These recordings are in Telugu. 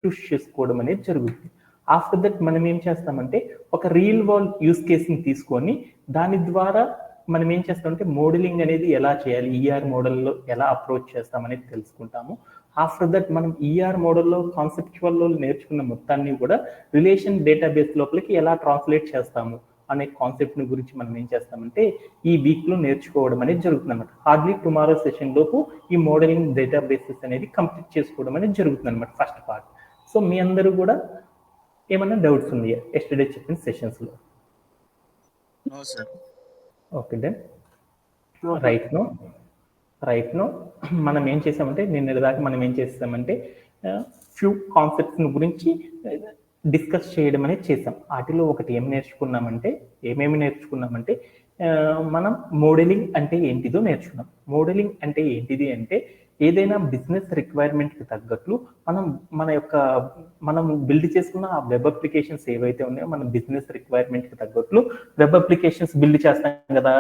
ఇంట్రడ్యూస్ చేసుకోవడం అనేది జరుగుతుంది. ఆఫ్టర్ దట్ మనం ఏం చేస్తామంటే ఒక రియల్ వరల్డ్ యూస్ కేస్ని తీసుకొని దాని ద్వారా మనం ఏం చేస్తామంటే మోడలింగ్ అనేది ఎలా చేయాలి, ఈఆర్ మోడల్లో ఎలా అప్రోచ్ చేస్తామనేది తెలుసుకుంటాము. ఆఫ్టర్ దట్ మనం ఈఆర్ మోడల్లో కాన్సెప్చువల్లో నేర్చుకున్న మొత్తాన్ని కూడా రిలేషన్ డేటాబేస్ లోపలికి ఎలా ట్రాన్స్లేట్ చేస్తాము అనే కాన్సెప్ట్ని గురించి మనం ఏం చేస్తామంటే ఈ వీక్లో నేర్చుకోవడం అనేది జరుగుతుంది అనమాట. హార్డ్లీ టుమారో సెషన్ లోపు ఈ మోడలింగ్ డేటాబేసెస్ అనేది కంప్లీట్ చేసుకోవడం అనేది జరుగుతుంది అనమాట ఫస్ట్ పార్ట్. సో మీ అందరూ కూడా ఏమైనా డౌట్స్ ఉన్నాయా ఎస్టర్డే చెప్పిన సెషన్స్లో? ఓకే దెన్ రైట్ నో మనం ఏం చేసామంటే నిన్న దాకా మనం ఏం చేసామంటే ఫ్యూ కాన్సెప్ట్స్ గురించి డిస్కస్ చేయడం అనేది చేసాం. వాటిలో ఒకటి ఏమేమి నేర్చుకున్నామంటే మనం మోడలింగ్ అంటే ఏంటిదో నేర్చుకున్నాం. మోడలింగ్ అంటే ఏంటిది అంటే ఏదైనా బిజినెస్ రిక్వైర్మెంట్కి తగ్గట్లు మనం బిల్డ్ చేసుకున్న ఆ వెబ్ అప్లికేషన్స్ ఏవైతే ఉన్నాయో మనం బిజినెస్ రిక్వైర్మెంట్కి తగ్గట్లు వెబ్ అప్లికేషన్స్ బిల్డ్ చేస్తాం కదా.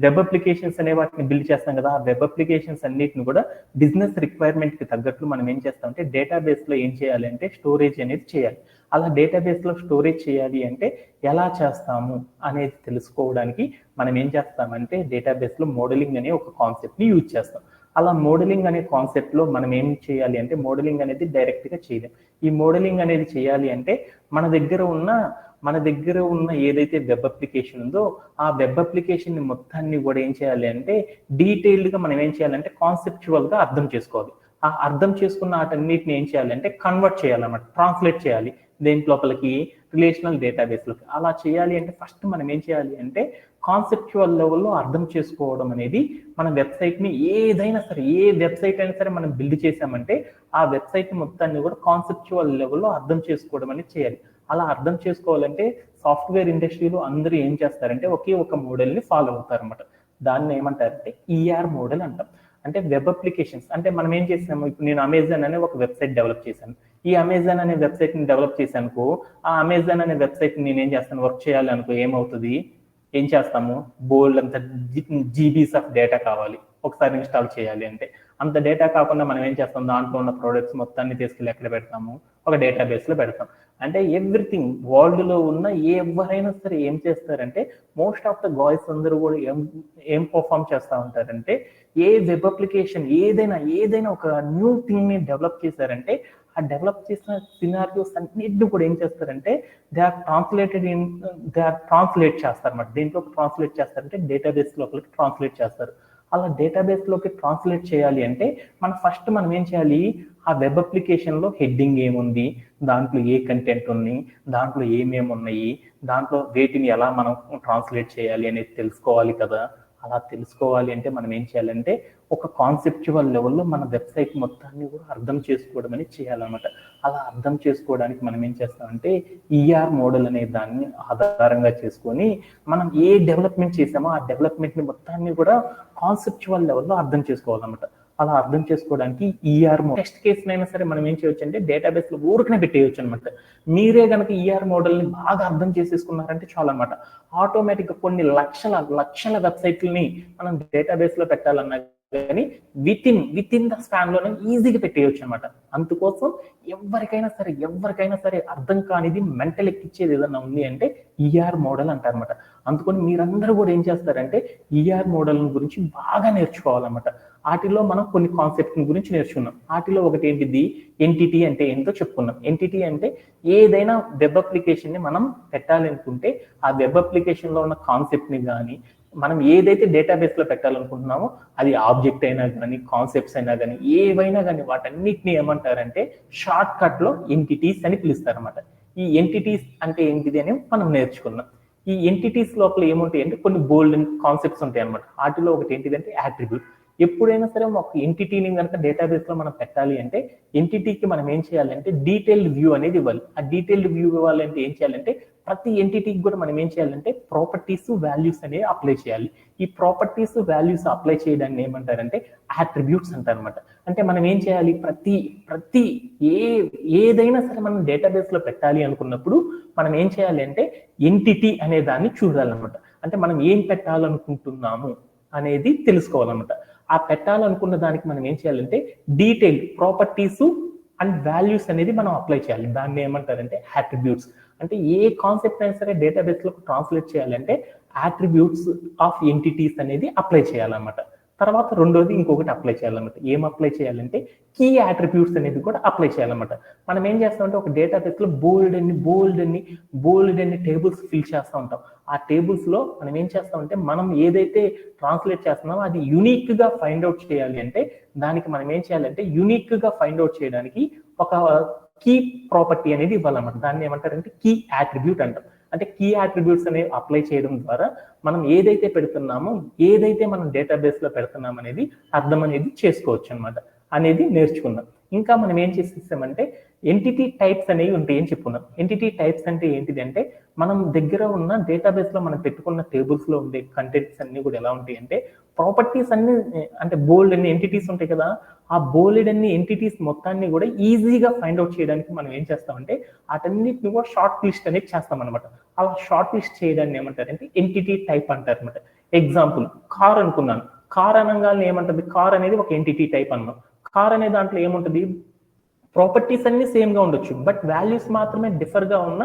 వెబ్ అప్లికేషన్స్ అనే వాటిని బిల్డ్ చేస్తాం కదా. ఆ వెబ్ అప్లికేషన్స్ అన్నిటిని కూడా బిజినెస్ రిక్వైర్మెంట్కి తగ్గట్లు మనం ఏం చేస్తామంటే డేటాబేస్లో ఏం చేయాలి అంటే స్టోరేజ్ అనేది చేయాలి. అలా డేటాబేస్లో స్టోరేజ్ చేయాలి అంటే ఎలా చేస్తాము అనేది తెలుసుకోవడానికి మనం ఏం చేస్తామంటే డేటాబేస్లో మోడలింగ్ అనే ఒక కాన్సెప్ట్ని యూజ్ చేస్తాం. అలా మోడలింగ్ అనే కాన్సెప్ట్లో మనం ఏం చేయాలి అంటే మోడలింగ్ అనేది డైరెక్ట్గా చేయలేం. ఈ మోడలింగ్ అనేది చేయాలి అంటే మన దగ్గర ఉన్న ఏదైతే వెబ్ అప్లికేషన్ ఉందో ఆ వెబ్ అప్లికేషన్ మొత్తాన్ని కూడా ఏం చేయాలి అంటే డీటెయిల్డ్గా మనం ఏం చేయాలంటే కాన్సెప్చువల్గా అర్థం చేసుకోవాలి. ఆ అర్థం చేసుకున్న వాటన్నిటిని ఏం చేయాలంటే కన్వర్ట్ చేయాలన్నమాట, ట్రాన్స్లేట్ చేయాలి దేని లోపలికి, రిలేషనల్ డేటాబేస్లోకి. అలా చేయాలి అంటే ఫస్ట్ మనం ఏం చేయాలి అంటే కాన్సెప్చువల్ లెవెల్లో అర్థం చేసుకోవడం అనేది మన వెబ్సైట్ని ఏ వెబ్సైట్ అయినా సరే మనం బిల్డ్ చేసామంటే ఆ వెబ్సైట్ మొత్తాన్ని కూడా కాన్సెప్చువల్ లెవెల్లో అర్థం చేసుకోవడం అనేది చేయాలి. అలా అర్థం చేసుకోవాలంటే సాఫ్ట్వేర్ ఇండస్ట్రీలో అందరూ ఏం చేస్తారంటే ఒకే ఒక మోడల్ని ఫాలో అవుతారన్నమాట. దాన్ని ఏమంటారంటే ఈఆర్ మోడల్ అంటాం. అంటే వెబ్ అప్లికేషన్స్ అంటే మనం ఏం చేసాము, ఇప్పుడు నేను అమెజాన్ అనే ఒక వెబ్సైట్ డెవలప్ చేశాను. ఈ అమెజాన్ అనే వెబ్సైట్ని డెవలప్ చేశానుకో ఆ అమెజాన్ అనే వెబ్సైట్ని నేను ఏం చేస్తాను, వర్క్ చేయాలి అనుకో ఏమవుతుంది, ఏం చేస్తాము, బోల్డ్ అంత జీబీస్ ఆఫ్ డేటా కావాలి ఒకసారి ఇన్స్టాల్ చేయాలి అంటే. అంత డేటా కాకుండా మనం ఏం చేస్తాం, దాంట్లో ఉన్న ప్రోడక్ట్స్ మొత్తాన్ని తీసుకెళ్ళి ఎక్కడ పెడతాము, ఒక డేటాబేస్లో పెడతాం. అంటే ఎవ్రీథింగ్ వరల్డ్లో ఉన్న ఎవరైనా సరే ఏం చేస్తారంటే మోస్ట్ ఆఫ్ ద గాయ్స్ అందరూ కూడా ఏం పర్ఫామ్ చేస్తూ ఉంటారంటే ఏ వెబ్ అప్లికేషన్ ఏదైనా ఒక న్యూ థింగ్ని డెవలప్ చేశారంటే ఆ డెవలప్ చేసిన సినారియోస్ అన్నిటిని కూడా ఏం చేస్తారంటే దే ఆర్ ట్రాన్స్లేట్ చేస్తారన్నమాట. దేంట్లో ట్రాన్స్లేట్ చేస్తారంటే డేటాబేస్ లోపలికి ట్రాన్స్లేట్ చేస్తారు. అలా డేటాబేస్లోకి ట్రాన్స్లేట్ చేయాలి అంటే మనం ఏం చేయాలి, ఆ వెబ్ అప్లికేషన్లో హెడ్డింగ్ ఏముంది, దాంట్లో ఏ కంటెంట్ ఉంది, దాంట్లో ఏమేమి ఉన్నాయి, దాంట్లో వేటిని ఎలా మనం ట్రాన్స్లేట్ చేయాలి అనేది తెలుసుకోవాలి కదా. అలా తెలుసుకోవాలి అంటే మనం ఏం చేయాలంటే ఒక కాన్సెప్చువల్ లెవెల్లో మన వెబ్సైట్ మొత్తాన్ని కూడా అర్థం చేసుకోవడం అనేది చేయాలన్నమాట. అలా అర్థం చేసుకోవడానికి మనం ఏం చేస్తామంటే ఈఆర్ మోడల్ అనే దాన్ని ఆధారంగా చేసుకొని మనం ఏ డెవలప్మెంట్ చేసామో ఆ డెవలప్మెంట్ని మొత్తాన్ని కూడా కాన్సెప్చువల్ లెవెల్లో అర్థం చేసుకోవాలన్నమాట. అలా అర్థం చేసుకోవడానికి ఈఆర్ మోడల్ టెస్ట్ కేసులైనా సరే మనం ఏం చేయొచ్చు అంటే డేటాబేస్లో ఊరికనే పెట్టేయచ్చు అనమాట. మీరే కనుక ఈఆర్ మోడల్ని బాగా అర్థం చేసేసుకున్నారంటే చాలా అనమాట. ఆటోమేటిక్గా కొన్ని లక్షల వెబ్సైట్లని మనం డేటాబేస్లో పెట్టాలన్నా కానీ విత్ ఇన్ ద స్పాన్ లోనే ఈజీగా పెట్టేయచ్చు అనమాట. అందుకోసం ఎవరికైనా సరే అర్థం కానిది మెంటల్ ఎక్కిచ్చేది ఏదన్నా ఉంది అంటే ఈఆర్ మోడల్ అంటారనమాట. అందుకని మీరందరూ కూడా ఏం చేస్తారంటే ఈఆర్ మోడల్ గురించి బాగా నేర్చుకోవాలన్నమాట. వాటిలో మనం కొన్ని కాన్సెప్ట్ గురించి నేర్చుకున్నాం. వాటిలో ఒకటి ఏంటిది, ఎంటిటీ అంటే ఏంటో చెప్పుకున్నాం. ఎంటిటీ అంటే ఏదైనా వెబ్ అప్లికేషన్ ని మనం పెట్టాలి అనుకుంటే ఆ వెబ్ అప్లికేషన్ లో ఉన్న కాన్సెప్ట్ ని కానీ మనం ఏదైతే డేటాబేస్ లో పెట్టాలనుకుంటున్నామో అది ఆబ్జెక్ట్ అయినా కానీ కాన్సెప్ట్స్ అయినా కానీ ఏవైనా కానీ వాటన్నిటిని ఏమంటారంటే షార్ట్ కట్ లో ఎంటిటీస్ అని పిలుస్తారన్నమాట. ఈ ఎంటిటీస్ అంటే ఏంటిది అని మనం నేర్చుకున్నాం. ఈ ఎంటిటీస్ లోపల ఏముంటాయి అంటే కొన్ని బోల్డ్ కాన్సెప్ట్స్ ఉంటాయి అనమాట. వాటిలో ఒకటి ఏంటిదంటే యాట్రిబ్యూట్. ఎప్పుడైనా సరే ఒక ఎంటిటీని కనుక డేటాబేస్ లో మనం పెట్టాలి అంటే ఎంటిటీకి మనం ఏం చేయాలంటే డీటెయిల్డ్ వ్యూ అనేది ఇవ్వాలి. ఆ డీటెయిల్డ్ వ్యూ ఇవ్వాలంటే ఏం చేయాలంటే ప్రతి ఎంటిటీకి కూడా మనం ఏం చేయాలంటే ప్రాపర్టీస్ వాల్యూస్ అనేవి అప్లై చేయాలి. ఈ ప్రాపర్టీస్ వాల్యూస్ అప్లై చేయడాన్ని ఏమంటారంటే అట్రిబ్యూట్స్ అంటారనమాట. అంటే మనం ఏం చేయాలి, ప్రతి ఏదైనా సరే మనం డేటాబేస్ లో పెట్టాలి అనుకున్నప్పుడు మనం ఏం చేయాలి అంటే ఎంటిటీ అనే దాన్ని చూడాలన్నమాట. అంటే మనం ఏం పెట్టాలనుకుంటున్నాము అనేది తెలుసుకోవాలన్నమాట. ఆ పెట్టాలనుకున్న దానికి మనం ఏం చేయాలంటే డీటెయిల్ ప్రాపర్టీస్ అండ్ వాల్యూస్ అనేది మనం అప్లై చేయాలి. దాన్ని ఏమంటారంటే అట్రిబ్యూట్స్. అంటే ఏ కాన్సెప్ట్ అయినా సరే డేటాబేస్ లో ట్రాన్స్లేట్ చేయాలంటే అట్రిబ్యూట్స్ ఆఫ్ ఎంటిటీస్ అనేది అప్లై చేయాలన్నమాట. తర్వాత రెండోది ఇంకొకటి అప్లై చేయాలన్నమాట. ఏం అప్లై చేయాలంటే కీ అట్రిబ్యూట్స్ అనేది కూడా అప్లై చేయాలన్నమాట. మనం ఏం చేస్తామంటే ఒక డేటాబేస్ లో బోల్డ్ అన్ని టేబుల్స్ ఫిల్ చేస్తూ ఉంటాం. ఆ టేబుల్స్ లో మనం ఏం చేస్తామంటే మనం ఏదైతే ట్రాన్స్లేట్ చేస్తున్నామో అది యూనిక్ గా ఫైండ్ అవుట్ చేయాలి అంటే దానికి మనం ఏం చేయాలంటే యూనిక్ గా ఫైండ్ అవుట్ చేయడానికి ఒక కీ ప్రాపర్టీ అనేది ఇవ్వాలన్నమాట. దాన్ని ఏమంటారంటే కీ అట్రిబ్యూట్ అంటాం. అంటే కీ అట్రిబ్యూట్స్ అనేవి అప్లై చేయడం ద్వారా మనం ఏదైతే పెడుతున్నామో ఏదైతే మనం డేటాబేస్ లో పెడుతున్నాం అనేది అర్థం అనేది చేసుకోవచ్చు అనమాట అనేది నేర్చుకుందాం. ఇంకా మనం ఏం చేసేసామంటే ఎంటిటీ టైప్స్ అనేవి ఉంటాయని చెప్పుకున్నాం. ఎంటిటీ టైప్స్ అంటే ఏంటిది అంటే మనం దగ్గర ఉన్న డేటాబేస్ లో మనం పెట్టుకున్న టేబుల్స్ లో ఉండే కంటెంట్స్ అన్ని కూడా ఎలా ఉంటాయి అంటే ప్రాపర్టీస్ అన్ని అంటే బోల్డ్ అన్ని ఎంటిటీస్ ఉంటాయి కదా, ఆ బోల్డ్ అన్ని ఎంటిటీస్ మొత్తాన్ని కూడా ఈజీగా ఫైండ్ అవుట్ చేయడానికి మనం ఏం చేస్తామంటే వాటన్నిటిని కూడా షార్ట్ లిస్ట్ అనేది చేస్తాం అనమాట. అలా షార్ట్ లిస్ట్ చేయడాన్ని ఏమంటారంటే ఎంటిటీ టైప్ అంటారు అనమాట. ఎగ్జాంపుల్ కార్ అనుకున్నాను. కార్ అనగానే ఏమంటుంది, కార్ అనేది ఒక ఎంటిటీ టైప్ అన్నాం. కార్ అనే దాంట్లో ఏముంటుంది, ప్రాపర్టీస్ అన్ని సేమ్ గా ఉండొచ్చు, బట్ వాల్యూస్ మాత్రమే డిఫర్ గా ఉన్న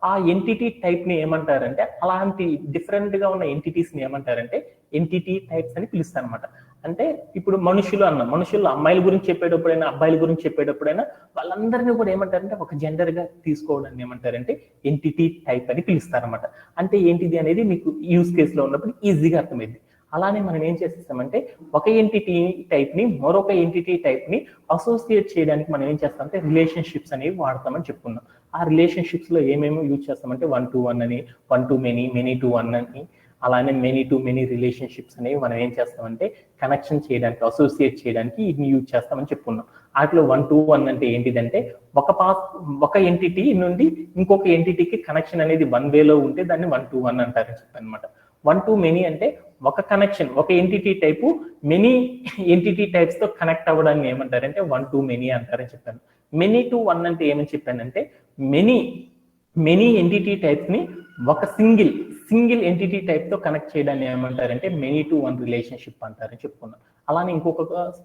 ఆ ఎంటిటీ టైప్ ని ఏమంటారంటే అలాంటి డిఫరెంట్ గా ఉన్న ఎంటిటీస్ ని ఏమంటారంటే ఎంటిటీ టైప్స్ అని పిలుస్తారు అనమాట. అంటే ఇప్పుడు మనుషులు అన్నాం, మనుషులు అమ్మాయిల గురించి చెప్పేటప్పుడైనా అబ్బాయిల గురించి చెప్పేటప్పుడైనా వాళ్ళందరినీ కూడా ఏమంటారంటే ఒక జెండర్ గా తీసుకోవడాన్ని ఏమంటారంటే ఎంటిటీ టైప్ అని పిలుస్తారన్నమాట. అంటే ఏంటిది అనేది మీకు యూజ్ కేస్ లో ఉన్నప్పుడు ఈజీగా అర్థమైంది. అలానే మనం ఏం చేసేస్తామంటే ఒక ఎంటిటీ టైప్ ని మరొక ఎంటిటీ టైప్ ని అసోసియేట్ చేయడానికి మనం ఏం చేస్తామంటే రిలేషన్షిప్స్ అనేవి వాడతామని చెప్పుకున్నాం. ఆ రిలేషన్షిప్స్ లో ఏమేమి యూజ్ చేస్తామంటే 1 to 1 అని, 1 to many, many to 1 అని, అలానే మెనీ టు మెనీ రిలేషన్షిప్స్ అనేవి మనం ఏం చేస్తామంటే కనెక్షన్ చేయడానికి అసోసియేట్ చేయడానికి ఇది యూజ్ చేస్తామని చెప్పుకున్నాం. వాటిలో 1 to 1 అంటే ఏంటిదంటే ఒక ఎంటిటీ నుండి ఇంకొక ఎంటిటీకి కనెక్షన్ అనేది వన్ వేలో ఉంటే దాన్ని 1 to 1 అంటారని చెప్పి అనమాట. 1 to many అంటే ఒక కనెక్షన్, ఒక entity type many entity types తో కనెక్ట్ అవ్వడాన్ని ఏమంటారంటే 1 to many అంటారని చెప్పాను. మెనీ టు 1 అంటే ఏమని చెప్పానంటే మెనీ ఎంటిటీ టైప్స్ ని ఒక సింగిల్ ఎంటిటీ టైప్ తో కనెక్ట్ చేయడాన్ని ఏమంటారంటే మెనీ టు 1 రిలేషన్షిప్ అంటారని చెప్పుకున్నాం. అలానే ఇంకొక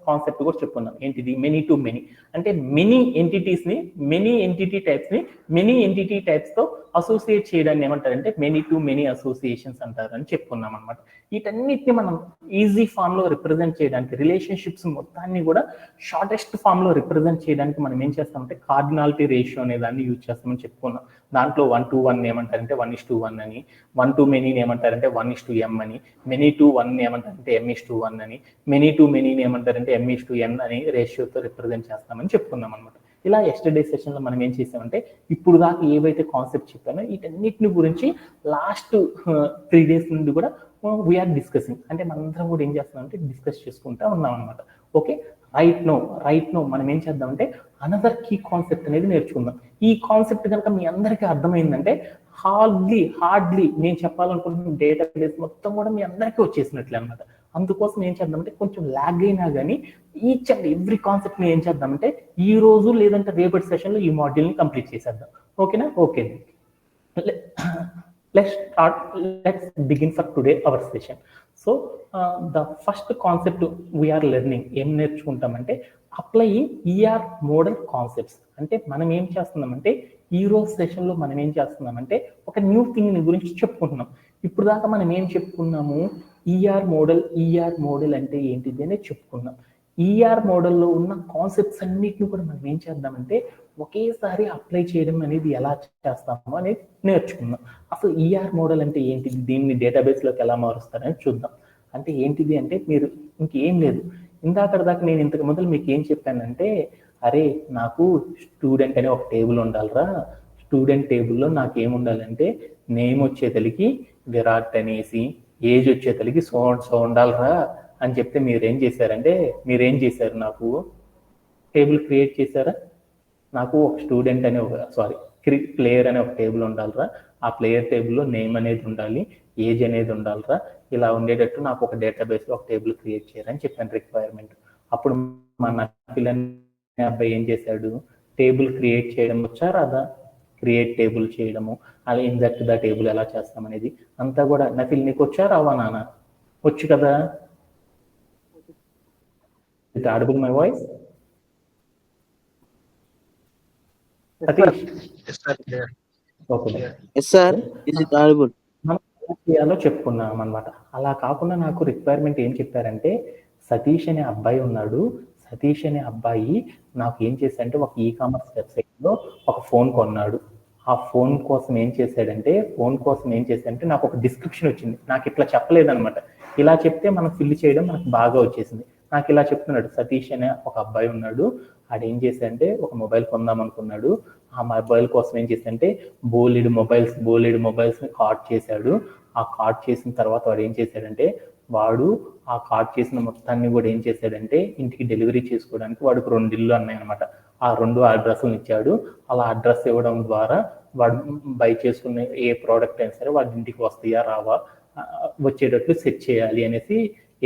కాన్సెప్ట్ కూడా చెప్పుకున్నాం, ఏంటిది మెనీ టు మెనీ. అంటే మెనీ ఎంటిటీ టైప్స్ ని మెనీ ఎంటిటీ టైప్స్ తో అసోసియేట్ చేయడాన్ని ఏమంటారంటే మెనీ టు మెనీ అసోసియేషన్స్ అంటారని చెప్పుకున్నాం అనమాట. వీటన్నిటిని మనం ఈజీ ఫామ్ లో రిప్రజెంట్ చేయడానికి, రిలేషన్షిప్స్ మొత్తాన్ని కూడా షార్టెస్ట్ ఫామ్ లో రిప్రజెంట్ చేయడానికి మనం ఏం చేస్తామంటే కార్డినాలిటీ రేషియో అనే దాన్ని యూజ్ చేస్తామని చెప్పుకున్నాం. దాంట్లో 1 to 1 ఏమంటారంటే 1:1 అని, 1 to many ఏమంటారంటే 1:m అని, మెనీ టు 1 ఏమంటారంటే m:1 అని, మెనీ టు మెనీ ఏమంటారంటే m:n అని రేషియోతో రిప్రజెంట్ చేస్తామని చెప్పుకున్నాం అనమాట. ఇలా ఎస్టర్డే సెషన్ లో మనం ఏం చేసామంటే ఇప్పుడు దాకా ఏవైతే కాన్సెప్ట్ చెప్పానో వీటన్నిటిని గురించి లాస్ట్ 3 days నుండి కూడా వీఆర్ డిస్కసింగ్. అంటే మనందరం కూడా ఏం చేస్తున్నామంటే డిస్కస్ చేసుకుంటా ఉన్నాం అనమాట. ఓకే, రైట్ నో మనం ఏం చేద్దామంటే అనదర్ కీ కాన్సెప్ట్ అనేది నేర్చుకుందాం. ఈ కాన్సెప్ట్ కనుక మీ అందరికీ అర్థమైందంటే హార్డ్లీ నేను చెప్పాలనుకుంటున్న డేటాబేస్ మొత్తం కూడా మీ అందరికీ వచ్చేసినట్లే అనమాట. అందుకోసం ఏం చేద్దామంటే కొంచెం లాగ్ అయినా కానీ ఈచ్ అండ్ ఎవ్రీ కాన్సెప్ట్ ని ఏం చేద్దామంటే ఈ రోజు లేదంటే రేపటి సెషన్ లో ఈ మాడ్యూల్ ని కంప్లీట్ చేసేద్దాం. ఓకేనా? Okay, let's begin for today our session. So the first concept we are learning ఏం నేర్చుకుంటామంటే అప్లయింగ్ ఈఆర్ మోడల్ కాన్సెప్ట్స్. అంటే మనం ఏం చేస్తున్నామంటే ఈ రోజు సెషన్ లో మనం ఏం చేస్తున్నామంటే ఒక న్యూ థింగ్ గురించి చెప్పుకుంటున్నాం. ఇప్పుడు దాకా మనం ఏం చెప్పుకున్నాము, ఈఆర్ మోడల్ అంటే ఏంటిది అనేది చెప్పుకున్నాం. ఈఆర్ మోడల్లో ఉన్న కాన్సెప్ట్స్ అన్నిటిని కూడా మనం ఏం చేద్దామంటే ఒకేసారి అప్లై చేయడం అనేది ఎలా చేస్తామో అనేది నేర్చుకుందాం. అసలు ఈఆర్ మోడల్ అంటే ఏంటిది, దీన్ని డేటాబేస్ లోకి ఎలా మారుస్తారని చూద్దాం. అంటే ఏంటిది అంటే మీరు ఇంకేం లేదు, ఇందాక నేను ఇంతకు మొదలు మీకు ఏం చెప్పానంటే అరే నాకు స్టూడెంట్ అనే ఒక టేబుల్ ఉండాలిరా, స్టూడెంట్ టేబుల్లో నాకు ఏముండాలంటే నేమ్ వచ్చేతలికి విరాట్ అనేసి, ఏజ్ వచ్చేతలికి సో ఉండాలిరా అని చెప్తే మీరేం చేశారు, నాకు టేబుల్ క్రియేట్ చేశారా? నాకు ఒక స్టూడెంట్ అనే ప్లేయర్ అనే ఒక టేబుల్ ఉండాలిరా, ఆ ప్లేయర్ టేబుల్లో నేమ్ అనేది ఉండాలి, ఏజ్ అనేది ఉండాలిరా, ఇలా ఉండేటట్టు నాకు ఒక డేటాబేస్ లో ఒక టేబుల్ క్రియేట్ చేయాలని చెప్పాను రిక్వైర్మెంట్. అప్పుడు మా నఫిల్ అనే అబ్బాయి ఏం చేశాడు, టేబుల్ క్రియేట్ చేయడం వచ్చా రాదా, క్రియేట్ టేబుల్ చేయడము, అలా ఇన్సర్ట్ ద టేబుల్ ఎలా చేస్తాం అనేది అంతా కూడా నఫిల్ నీకు వచ్చా రావా నాన్న? వచ్చు కదా? Is it audible my voice? Satish Yes, sir. Clear. Okay Yes, sir. Is it audible? మనం ఎలా చేయాలో చెప్పుకున్నాం అనమాట. అలా కాకుండా నాకు రిక్వైర్మెంట్ ఏం చెప్పారంటే, సతీష్ అనే అబ్బాయి ఉన్నాడు. సతీష్ అనే అబ్బాయి నాకు ఏం చేశాడంటే ఒక ఈకామర్స్ వెబ్సైట్లో ఒక ఫోన్ కొన్నాడు. ఆ ఫోన్ కోసం ఏం చేశాడంటే నాకు ఒక డిస్క్రిప్షన్ వచ్చింది. నాకు ఇట్లా చెప్పలేదన్నమాట. ఇలా చెప్తే మనం ఫిల్ చేయడం మనకు బాగా వచ్చేసింది. నాకు ఇలా చెప్తున్నాడు, సతీష్ అనే ఒక అబ్బాయి ఉన్నాడు, ఆడు ఏం చేశాడంటే ఒక మొబైల్ కొందాం అనుకున్నాడు. ఆ మొబైల్ కోసం ఏం చేశాడంటే బోలెడు మొబైల్స్ ని కార్ట్ చేశాడు. ఆ కార్ట్ చేసిన తర్వాత వాడు ఏం చేశాడంటే ఆ కార్ట్ చేసిన మొత్తాన్ని కూడా ఏం చేశాడంటే ఇంటికి డెలివరీ చేసుకోవడానికి వాడికి 2 ఇళ్ళు అన్నాయన్నమాట. ఆ 2 అడ్రస్లను ఇచ్చాడు. అలా అడ్రస్ ఇవ్వడం ద్వారా వాడు బై చేసుకునే ఏ ప్రోడక్ట్ అయినా సరే వాడి ఇంటికి వస్తాయా రావా వచ్చేటట్లు సెట్ చేయాలి అనేసి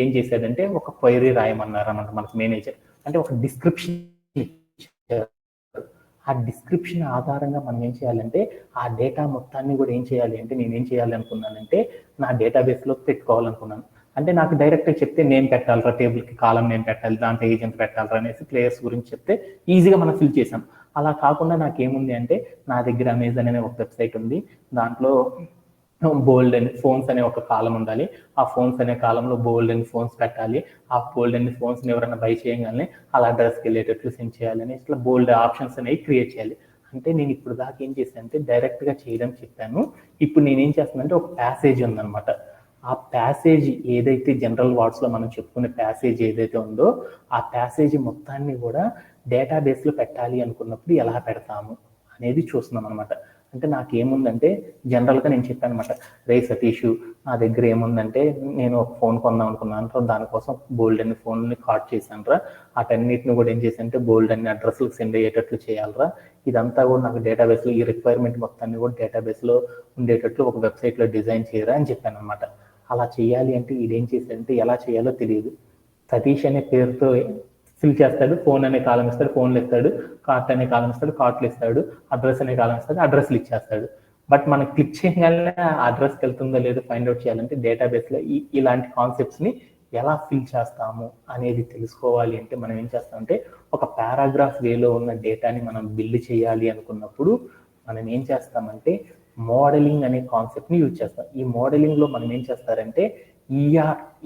ఏం చేశాడంటే ఒక క్వైరీ రాయమన్నారు అన్నమాట మనకు మేనేజర్. అంటే ఒక డిస్క్రిప్షన్ ఇచ్చారు. ఆ డిస్క్రిప్షన్ ఆధారంగా మనం ఏం చేయాలంటే ఆ డేటా మొత్తాన్ని కూడా ఏం చేయాలి అంటే నేను ఏం చేయాలి అనుకున్నానంటే నా డేటాబేస్లో పెట్టుకోవాలనుకున్నాను. అంటే నాకు డైరెక్ట్గా చెప్తే నేమ్ పెట్టాలరా, టేబుల్కి కాలం నేమ్ పెట్టాలి, దాంట్లో ఏజెంట్ పెట్టాలరా అనేసి ప్లేయర్స్ గురించి చెప్తే ఈజీగా మనం ఫిల్ చేసాం. అలా కాకుండా నాకేముంది అంటే నా దగ్గర అమెజాన్ అనే ఒక వెబ్సైట్ ఉంది. దాంట్లో బోల్డ్ అండ్ ఫోన్స్ అనే ఒక కాలం ఉండాలి. ఆ ఫోన్స్ అనే కాలంలో బోల్డ్ అండ్ ఫోన్స్ పెట్టాలి. ఆ బోల్డ్ అండ్ ఫోన్స్ ఎవరైనా బై చేయగానే అలా అడ్రస్కి వెళ్ళేటట్లు సెండ్ చేయాలని ఇట్లా బోల్డ్ ఆప్షన్స్ అనేవి క్రియేట్ చేయాలి. అంటే నేను ఇప్పుడు దాకా ఏం చేశాను అంటే డైరెక్ట్గా చేయడం చెప్పాను. ఇప్పుడు నేనేం చేస్తానంటే ఒక ప్యాసేజ్ ఉందన్నమాట. ఆ ప్యాసేజ్ ఏదైతే జనరల్ వార్డ్స్లో మనం చెప్పుకునే ప్యాసేజ్ ఏదైతే ఉందో ఆ ప్యాసేజ్ మొత్తాన్ని కూడా డేటాబేస్లో పెట్టాలి అనుకున్నప్పుడు ఎలా పెడతాము అనేది చూస్తున్నాం అనమాట. అంటే నాకేముందంటే జనరల్గా నేను చెప్పాను అనమాట, రే సతీష్ నా దగ్గర ఏముందంటే నేను ఒక ఫోన్ కొందాం అనుకున్నాను, దానికోసం బోల్డ్ అన్ని ఫోన్ని కార్ట్ చేశాను రా, వాటన్నిటిని కూడా ఏం చేశానంటే బోల్డ్ అన్ని అడ్రస్లకు సెండ్ అయ్యేటట్లు చేయాలరా, ఇదంతా కూడా నాకు డేటాబేస్లో ఈ రిక్వైర్మెంట్ మొత్తాన్ని కూడా డేటాబేస్లో ఉండేటట్లు ఒక వెబ్సైట్లో డిజైన్ చేయరా అని చెప్పాను అనమాట. అలా చేయాలి అంటే ఇదేం చేశాడంటే ఎలా చేయాలో తెలియదు. సతీష్ అనే పేరుతో ఫిల్ చేస్తాడు, ఫోన్ అనే కాలం ఇస్తాడు, ఫోన్లు ఇస్తాడు, కార్ట్ అనే కాలం ఇస్తాడు, కార్ట్లు ఇస్తాడు, అడ్రస్ అనే కాలం ఇస్తాడు, అడ్రస్లు ఇచ్చేస్తాడు. బట్ మనం క్లిక్ చేయగానే అడ్రస్కి వెళ్తుందో లేదో ఫైండ్ అవుట్ చేయాలంటే డేటాబేస్లో ఇలాంటి కాన్సెప్ట్స్ని ఎలా ఫిల్ చేస్తాము అనేది తెలుసుకోవాలి అంటే మనం ఏం చేస్తామంటే ఒక పారాగ్రాఫ్ వేలో ఉన్న డేటాని మనం బిల్డ్ చేయాలి అనుకున్నప్పుడు మనం ఏం చేస్తామంటే మోడలింగ్ అనే కాన్సెప్ట్ని యూజ్ చేస్తాం. ఈ మోడలింగ్లో మనం ఏం చేస్తారంటే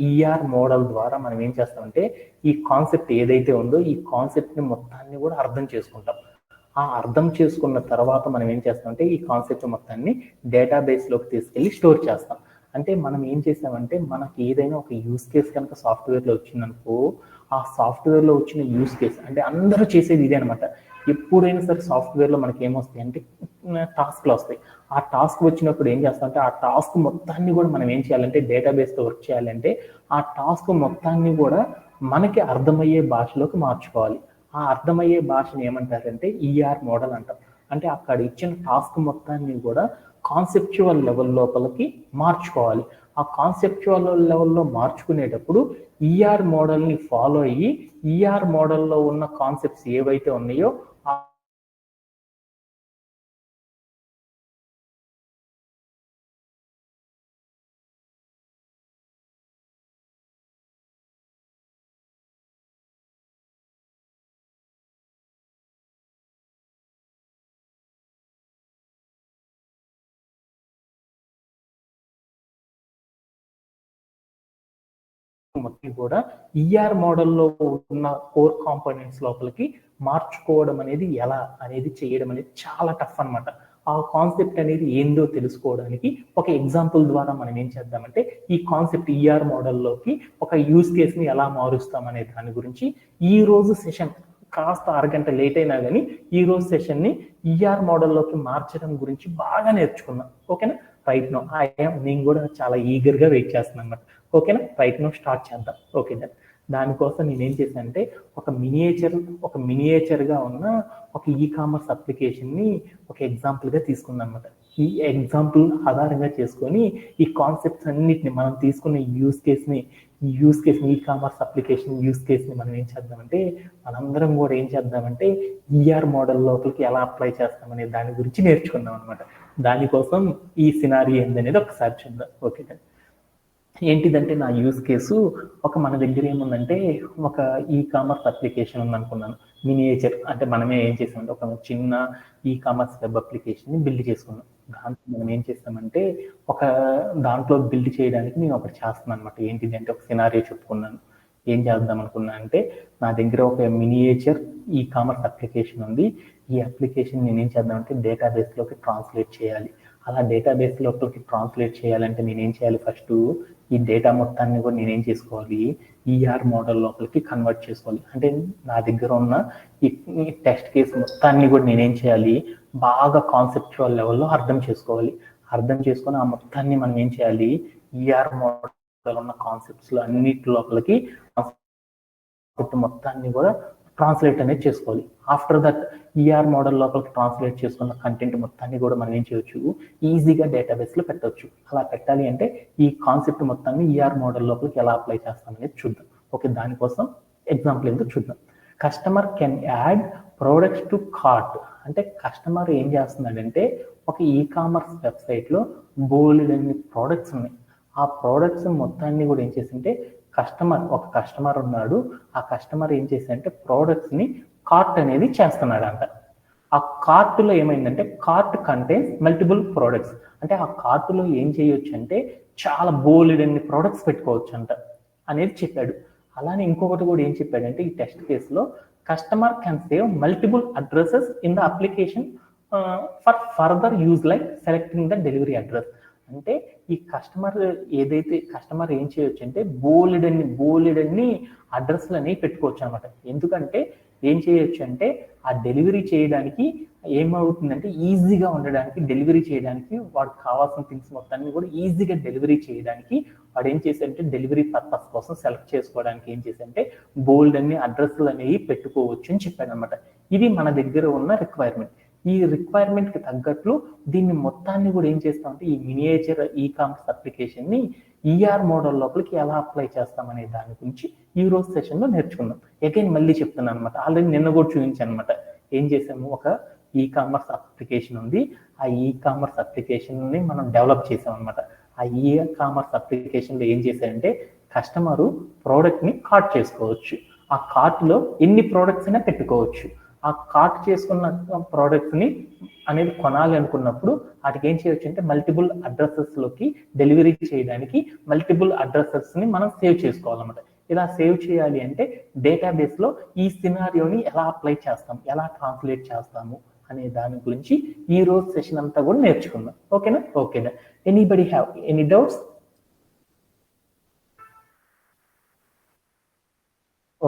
ఈఆర్ మోడల్ ద్వారా మనం ఏం చేస్తామంటే ఈ కాన్సెప్ట్ ఏదైతే ఉందో ఈ కాన్సెప్ట్ని మొత్తాన్ని కూడా అర్థం చేసుకుంటాం. ఆ అర్థం చేసుకున్న తర్వాత మనం ఏం చేస్తామంటే ఈ కాన్సెప్ట్ మొత్తాన్ని డేటాబేస్లోకి తీసుకెళ్ళి స్టోర్ చేస్తాం. అంటే మనం ఏం చేసామంటే మనకి ఏదైనా ఒక యూస్ కేస్ కనుక సాఫ్ట్వేర్లో వచ్చిందనుకో ఆ సాఫ్ట్వేర్లో వచ్చిన యూస్ కేస్ అంటే అందరూ చేసేది ఇదే అనమాట. ఎప్పుడైనా సరే సాఫ్ట్వేర్లో మనకి ఏమొస్తాయి అంటే టాస్క్లు వస్తాయి. ఆ టాస్క్ వచ్చినప్పుడు ఏం చేస్తామంటే ఆ టాస్క్ మొత్తాన్ని కూడా మనం ఏం చేయాలంటే డేటాబేస్తో వర్క్ చేయాలంటే ఆ టాస్క్ మొత్తాన్ని కూడా మనకి అర్థమయ్యే భాషలోకి మార్చుకోవాలి. ఆ అర్థమయ్యే భాషను ఏమంటారంటే ఈఆర్ మోడల్ అంటాం. అంటే అక్కడ ఇచ్చిన టాస్క్ మొత్తాన్ని కూడా కాన్సెప్చువల్ లెవెల్ లోపలికి మార్చుకోవాలి. ఆ కాన్సెప్చువల్ లెవెల్లో మార్చుకునేటప్పుడు ఈఆర్ మోడల్ని ఫాలో అయ్యి ఈఆర్ మోడల్లో ఉన్న కాన్సెప్ట్స్ ఏవైతే ఉన్నాయో మొత్తం కూడా ఈఆర్ మోడల్లో ఉన్న కోర్ కాంపోనెంట్స్ లోపలికి మార్చుకోవడం అనేది ఎలా అనేది చేయడం అనేది చాలా టఫ్ అనమాట. ఆ కాన్సెప్ట్ అనేది ఏందో తెలుసుకోవడానికి ఒక ఎగ్జాంపుల్ ద్వారా మనం ఏం చేద్దామంటే ఈ కాన్సెప్ట్ ఈఆర్ మోడల్లోకి ఒక యూజ్ కేస్ని ఎలా మారుస్తాం అనే దాని గురించి ఈ రోజు సెషన్ కాస్త అరగంట లేట్ అయినా కానీ ఈ రోజు సెషన్ని ఈఆర్ మోడల్లోకి మార్చడం గురించి బాగా నేర్చుకున్నాం. ఓకేనా? రైట్ నో నేను కూడా చాలా ఈగర్గా వెయిట్ చేస్తున్నాను అనమాట. ఓకేనా? రైట్ నో స్టార్ట్ చేద్దాం. ఓకే దట్ దానికోసం నేనేం చేశానంటే ఒక మినియేచర్గా ఉన్న ఒక ఈకామర్స్ అప్లికేషన్ని ఒక ఎగ్జాంపుల్గా తీసుకున్నాను అనమాట. ఈ ఎగ్జాంపుల్ ఆధారంగా చేసుకొని ఈ కాన్సెప్ట్స్ అన్నిటిని మనం తీసుకున్న యూస్ కేస్ని ఈకామర్స్ అప్లికేషన్ యూస్ కేస్ని మనం ఏం చేద్దామంటే మనందరం కూడా ఏం చేద్దామంటే ఈఆర్ మోడల్ లోపలికి ఎలా అప్లై చేస్తామనే దాని గురించి నేర్చుకుందాం అనమాట. దానికోసం ఈ సినారీ ఏందనేది ఒకసారి చూద్దాం. ఓకే ఏంటిదంటే నా యూస్ కేసు మన దగ్గర ఏముందంటే ఒక ఈ కామర్స్ అప్లికేషన్ ఉందనుకున్నాను. మినియేచర్ అంటే మనమే ఏం చేసామంటే ఒక చిన్న ఈ కామర్స్ వెబ్ అప్లికేషన్ని బిల్డ్ చేసుకున్నాం. దాంట్లో మనం ఏం చేస్తామంటే ఒక దాంట్లో బిల్డ్ చేయడానికి నేను ఒకటి చేస్తున్నాను అనమాట. ఏంటిది అంటే ఒక సినారియో చెప్పుకున్నాను. ఏం చేద్దాం అనుకున్నా అంటే నా దగ్గర ఒక మినియేచర్ ఈ కామర్స్ అప్లికేషన్ ఉంది. ఈ అప్లికేషన్ నేనేం చేద్దామంటే డేటాబేస్లోకి ట్రాన్స్లేట్ చేయాలి. అలా డేటాబేస్ లోపలికి ట్రాన్స్లేట్ చేయాలంటే నేనేం చేయాలి? ఫస్ట్ ఈ డేటా మొత్తాన్ని కూడా నేనేం చేసుకోవాలి? ఈఆర్ మోడల్ లోపలికి కన్వర్ట్ చేసుకోవాలి. అంటే నా దగ్గర ఉన్న ఈ టెక్స్ట్ కేసు మొత్తాన్ని కూడా నేనేం చేయాలి? బాగా కాన్సెప్చువల్ లెవెల్లో అర్థం చేసుకోవాలి. అర్థం చేసుకొని ఆ మొత్తాన్ని మనం ఏం చేయాలి? ఈఆర్ మోడల్ ఉన్న కాన్సెప్ట్స్ లో అన్నిటి లోపలికి మొత్తాన్ని కూడా ట్రాన్స్లేట్ అనేది చేసుకోవాలి. ఆఫ్టర్ దట్ ఈఆర్ మోడల్ లోపలికి ట్రాన్స్లేట్ చేసుకున్న కంటెంట్ మొత్తాన్ని కూడా మనం ఏం చేయొచ్చు? ఈజీగా డేటాబేస్ లో పెట్టవచ్చు. అలా పెట్టాలి అంటే ఈ కాన్సెప్ట్ మొత్తాన్ని ఈఆర్ మోడల్ లోపలికి ఎలా అప్లై చేస్తామనేది చూద్దాం. ఓకే, దానికోసం ఎగ్జాంపుల్ ఏంటో చూద్దాం. Customer can add products to cart. అంటే కస్టమర్ ఏం చేస్తున్నాడంటే ఒక ఈ కామర్స్ వెబ్సైట్ లో బోలెడన్ని ప్రోడక్ట్స్ ఉన్నాయి. ఆ ప్రోడక్ట్స్ మొత్తాన్ని కూడా ఏం చేసింటే ఒక కస్టమర్ ఉన్నాడు. ఆ కస్టమర్ ఏం చేశాడంటే ప్రోడక్ట్స్ ని కార్ట్ అనేది చేస్తున్నాడు అంట. ఆ కార్టులో ఏమైందంటే కార్ట్ కంటైన్స్ మల్టిపుల్ ప్రోడక్ట్స్. అంటే ఆ కార్టులో ఏం చేయొచ్చు అంటే చాలా బోలెడన్ని ప్రోడక్ట్స్ పెట్టుకోవచ్చు అంట అనేది చెప్పాడు. అలానే ఇంకొకటి కూడా ఏం చెప్పాడంటే ఈ టెస్ట్ కేసులో customer can save multiple addresses in the application for further use like selecting the delivery address. అంటే ఈ కస్టమర్ ఏం చేయొచ్చు అంటే బోలెడన్ని అడ్రస్లు అనేవి పెట్టుకోవచ్చు అనమాట. ఎందుకంటే ఏం చేయొచ్చు అంటే ఆ డెలివరీ చేయడానికి ఏమవుతుందంటే ఈజీగా ఉండడానికి, డెలివరీ చేయడానికి వాడికి కావాల్సిన థింగ్స్ మొత్తాన్ని కూడా ఈజీగా డెలివరీ చేయడానికి వాడు ఏం చేశాడంటే డెలివరీ పర్పస్ కోసం సెలెక్ట్ చేసుకోవడానికి ఏం చేశాడంటే బోల్డ్ అన్ని అడ్రస్లు అనేవి పెట్టుకోవచ్చు అని చెప్పాడు అనమాట. ఇది మన దగ్గర ఉన్న రిక్వైర్మెంట్. ఈ రిక్వైర్మెంట్ కి తగ్గట్లు దీన్ని మొత్తాన్ని కూడా ఏం చేస్తామంటే ఈ మినియేచర్ ఈ కామర్స్ అప్లికేషన్ ని ఈఆర్ మోడల్ లోపలికి ఎలా అప్లై చేస్తామనే దాని గురించి ఈ రోజు సెషన్ లో నేర్చుకుందాం. అగైన్ మళ్ళీ చెప్తున్నాను అనమాట, ఆల్రెడీ నిన్న కూడా చూపించాను అనమాట. ఏం చేసాము? ఒక ఈ కామర్స్ అప్లికేషన్ ఉంది. ఆ ఈ కామర్స్ అప్లికేషన్ ని మనం డెవలప్ చేసాం అనమాట. ఆ ఈ కామర్స్ అప్లికేషన్ లో ఏం చేశారంటే కస్టమరు ప్రోడక్ట్ ని కార్ట్ చేసుకోవచ్చు. ఆ కార్ట్ లో ఎన్ని ప్రోడక్ట్స్ అయినా పెట్టుకోవచ్చు. ఆ కార్ట్ చేసుకున్న ప్రోడక్ట్స్ ని అనేది కొనాలి అనుకున్నప్పుడు వాటికి ఏం చేయొచ్చు అంటే మల్టిపుల్ అడ్రసెస్ లోకి డెలివరీ చేయడానికి మల్టిపుల్ అడ్రసెస్ ని మనం సేవ్ చేసుకోవాలన్నమాట. ఇలా సేవ్ చేయాలి అంటే డేటాబేస్ లో ఈ సినారియోని ఎలా అప్లై చేస్తాం, ఎలా ట్రాన్స్లేట్ చేస్తాము అనే దాని గురించి ఈ రోజు సెషన్ అంతా కూడా నేర్చుకుందాం. ఓకేనా? Anybody have any doubts?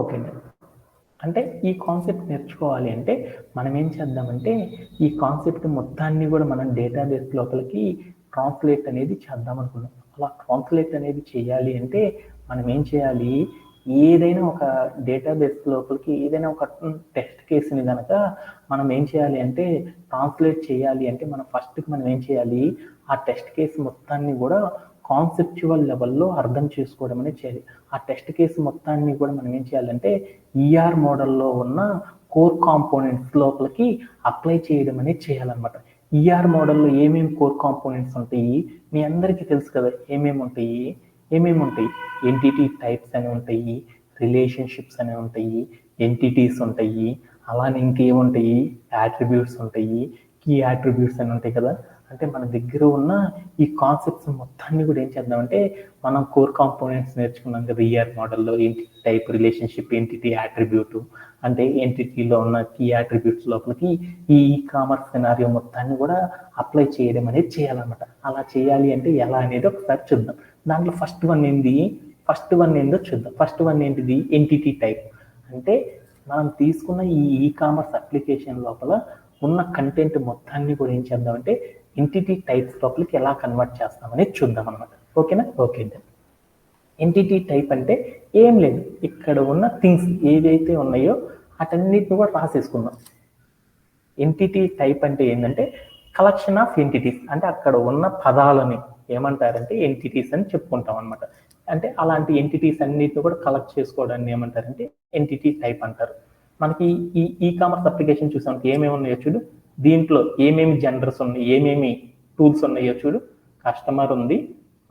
ఓకేనా? అంటే ఈ కాన్సెప్ట్ నేర్చుకోవాలి అంటే మనం ఏం చేద్దామంటే ఈ కాన్సెప్ట్ మొత్తాన్ని కూడా మనం డేటాబేస్ లోపలికి ట్రాన్స్లేట్ అనేది చేద్దాం అనుకున్నాం. అలా ట్రాన్స్లేట్ అనేది చేయాలి అంటే మనం ఏం చేయాలి? ఏదైనా ఒక డేటాబేస్ లోపలికి ఏదైనా ఒక టెస్ట్ కేసుని కనుక మనం ఏం చేయాలి అంటే ట్రాన్స్లేట్ చేయాలి అంటే మనం ఏం చేయాలి? ఆ టెస్ట్ కేసు మొత్తాన్ని కూడా కాన్సెప్చువల్ లెవెల్లో అర్థం చేసుకోవడం అనేది చేయాలి. ఆ టెస్ట్ కేసు మొత్తాన్ని కూడా మనం ఏం చేయాలంటే ఈఆర్ మోడల్లో ఉన్న కోర్ కాంపోనెంట్స్ లోపలికి అప్లై చేయడం అనేది చేయాలన్నమాట. ఈఆర్ మోడల్లో ఏమేమి కోర్ కాంపోనెంట్స్ ఉంటాయి మీ అందరికీ తెలుసు కదా. ఏమేమి ఉంటాయి? ఎంటిటీ టైప్స్ అని ఉంటాయి, రిలేషన్షిప్స్ అని ఉంటాయి, ఎంటిటీస్ ఉంటాయి, అలానే ఇంకేముంటాయి? యాట్రిబ్యూట్స్ ఉంటాయి, కీ యాట్రిబ్యూట్స్ అని ఉంటాయి కదా. అంటే మన దగ్గర ఉన్న ఈ కాన్సెప్ట్స్ మొత్తాన్ని కూడా ఏం చేద్దామంటే మనం కోర్ కాంపోనెంట్స్ నేర్చుకున్నాం కదా ఈఆర్ మోడల్లో. Entity type, relationship, entity, attribute. అంటే ఎంటిటీలో ఉన్న కీ యాట్రిబ్యూట్స్ లోపలికి ఈ కామర్స్ సినారియో మొత్తాన్ని కూడా అప్లై చేయడం అనేది చేయాలన్నమాట. అలా చేయాలి అంటే ఎలా అనేది ఒకసారి చూద్దాం. దాంట్లో ఫస్ట్ వన్ ఏందో చూద్దాం. ఫస్ట్ వన్ ఏంటిది? Entity type. అంటే మనం తీసుకున్న ఈ కామర్స్ అప్లికేషన్ లోపల ఉన్న కంటెంట్ మొత్తాన్ని కూడా ఏం చేద్దామంటే ఎంటిటీ టైప్స్ లోపలికి ఎలా కన్వర్ట్ చేస్తామని చూద్దాం అనమాట. ఓకేనా? ఓకే. ఎంటిటీ టైప్ అంటే ఏం లేదు, ఇక్కడ ఉన్న థింగ్స్ ఏవైతే ఉన్నాయో వాటన్నిటిని కూడా రాసేసుకుందాం. ఎంటిటీ టైప్ అంటే ఏంటంటే కలెక్షన్ ఆఫ్ ఎంటిటీస్. అంటే అక్కడ ఉన్న పదాలని ఏమంటారంటే ఎంటిటీస్ అని చెప్పుకుంటాం అనమాట. అంటే అలాంటి ఎంటిటీస్ అన్నిటిని కూడా కలెక్ట్ చేసుకోవడాన్ని ఏమంటారంటే ఎంటిటీ టైప్ అంటారు. మనకి ఈ కామర్స్ అప్లికేషన్ చూసాం ఏమేమి ఉన్నాయో చూడు. దీంట్లో ఏమేమి జెండర్స్ ఉన్నాయి, ఏమేమి టూల్స్ ఉన్నాయో చూడు. కస్టమర్ ఉంది,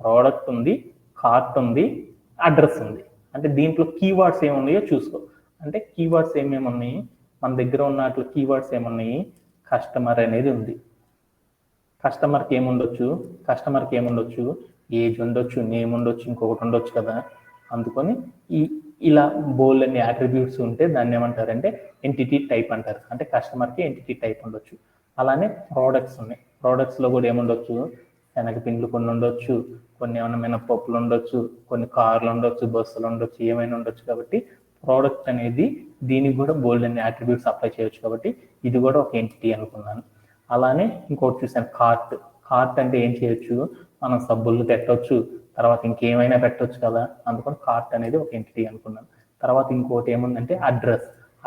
ప్రోడక్ట్ ఉంది, కార్ట్ ఉంది, అడ్రస్ ఉంది. అంటే దీంట్లో కీవర్డ్స్ ఏమున్నాయో చూసుకో. అంటే కీవర్డ్స్ ఏమేమి ఉన్నాయి, మన దగ్గర ఉన్న కీవర్డ్స్ ఏమున్నాయి, కస్టమర్ అనేది ఉంది. కస్టమర్కి ఏముండొచ్చు, ఏజ్ ఉండొచ్చు, నేమ్ ఉండొచ్చు, ఇంకొకటి ఉండొచ్చు కదా. అందుకని ఇలా బోల్డ్ అన్ని అట్రిబ్యూట్స్ ఉంటే దాన్ని ఏమంటారంటే ఎంటిటీ టైప్ అంటారు. అంటే కస్టమర్కి ఎంటిటీ టైప్ ఉండొచ్చు. అలానే ప్రోడక్ట్స్ ఉన్నాయి. ప్రోడక్ట్స్లో కూడా ఏముండొచ్చు, శనగపిండ్లు కొన్ని ఉండొచ్చు, కొన్ని ఏమైనా మినపప్పులు ఉండొచ్చు, కొన్ని కార్లు ఉండొచ్చు, బస్సులు ఉండొచ్చు, ఏమైనా ఉండొచ్చు. కాబట్టి ప్రోడక్ట్ అనేది దీనికి కూడా బోల్డ్ అన్ని అట్రిబ్యూట్స్ అప్లై చేయొచ్చు. కాబట్టి ఇది కూడా ఒక ఎంటిటీ అనుకున్నాను. అలానే ఇంకోటి చూసాను, కార్ట్ అంటే ఏం చేయొచ్చు, మనం సబ్బులు పెట్టవచ్చు, తర్వాత ఇంకేమైనా పెట్టవచ్చు కదా. అందుకని కార్ట్ అనేది ఒక ఎంటిటీ అనుకున్నాను. తర్వాత ఇంకోటి ఏముందంటే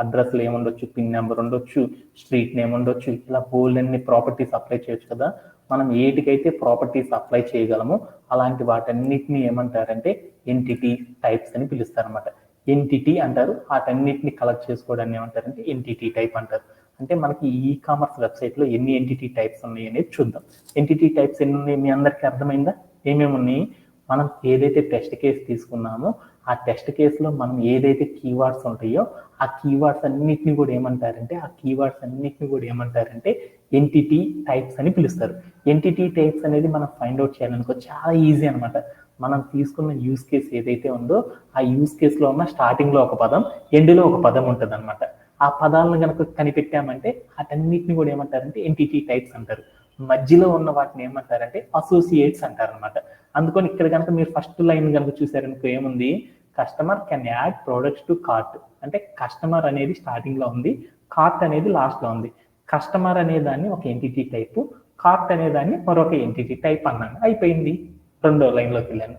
అడ్రస్లో ఏముండొచ్చు, పిన్ నెంబర్ ఉండొచ్చు, స్ట్రీట్ నేమ్ ఉండొచ్చు. ఇలా బోల్డ్ అన్ని ప్రాపర్టీస్ అప్లై చేయొచ్చు కదా. మనం ఏటికైతే ప్రాపర్టీస్ అప్లై చేయగలమో అలాంటి వాటన్నిటిని ఏమంటారంటే ఎంటిటీ టైప్స్ అని పిలుస్తారు అనమాట. ఎంటిటీ అంటారు. వాటన్నిటిని కలెక్ట్ చేసుకోవడాన్ని ఏమంటారంటే ఎంటిటీ టైప్ అంటారు. అంటే మనకి ఈ కామర్స్ వెబ్సైట్లో ఎన్ని ఎంటిటీ టైప్స్ ఉన్నాయి అనేది చూద్దాం. ఎంటిటీ టైప్స్ ఎన్ని ఉన్నాయి మీ అందరికీ అర్థమైందా? ఏమేమి ఉన్నాయి? మనం ఏదైతే టెస్ట్ కేసు తీసుకున్నామో ఆ టెస్ట్ కేసులో మనం ఏదైతే కీవర్డ్స్ ఉంటాయో ఆ కీవర్డ్స్ అన్నిటిని కూడా ఏమంటారంటే ఎంటిటీ టైప్స్ అని పిలుస్తారు. ఎంటిటీ టైప్స్ అనేది మనం ఫైండ్ అవుట్ చేయాలనుకో చాలా ఈజీ అనమాట. మనం తీసుకున్న యూస్ కేస్ ఏదైతే ఉందో ఆ యూస్ కేసులో ఉన్న స్టార్టింగ్లో ఒక పదం, ఎండ్లో ఒక పదం ఉంటుంది అనమాట. ఆ పదాలను కనుక కనిపెట్టామంటే వాటన్నిటిని కూడా ఏమంటారంటే ఎంటిటీ టైప్స్ అంటారు. మధ్యలో ఉన్న వాటిని ఏమంటారంటే అసోసియేట్స్ అంటారు అనమాట. అందుకని ఇక్కడ కనుక మీరు ఫస్ట్ లైన్ కనుక చూసారనుకో ఏముంది, customer can add products to cart. అంటే కస్టమర్ అనేది స్టార్టింగ్ లో ఉంది, కార్ట్ అనేది లాస్ట్ లో ఉంది. కస్టమర్ అనే దాన్ని ఒక ఎంటిటీ టైప్, కార్ట్ అనే దాన్ని మరొక ఎంటిటీ టైప్ అన్నాను. అయిపోయింది. రెండో లైన్లోకి వెళ్ళాను.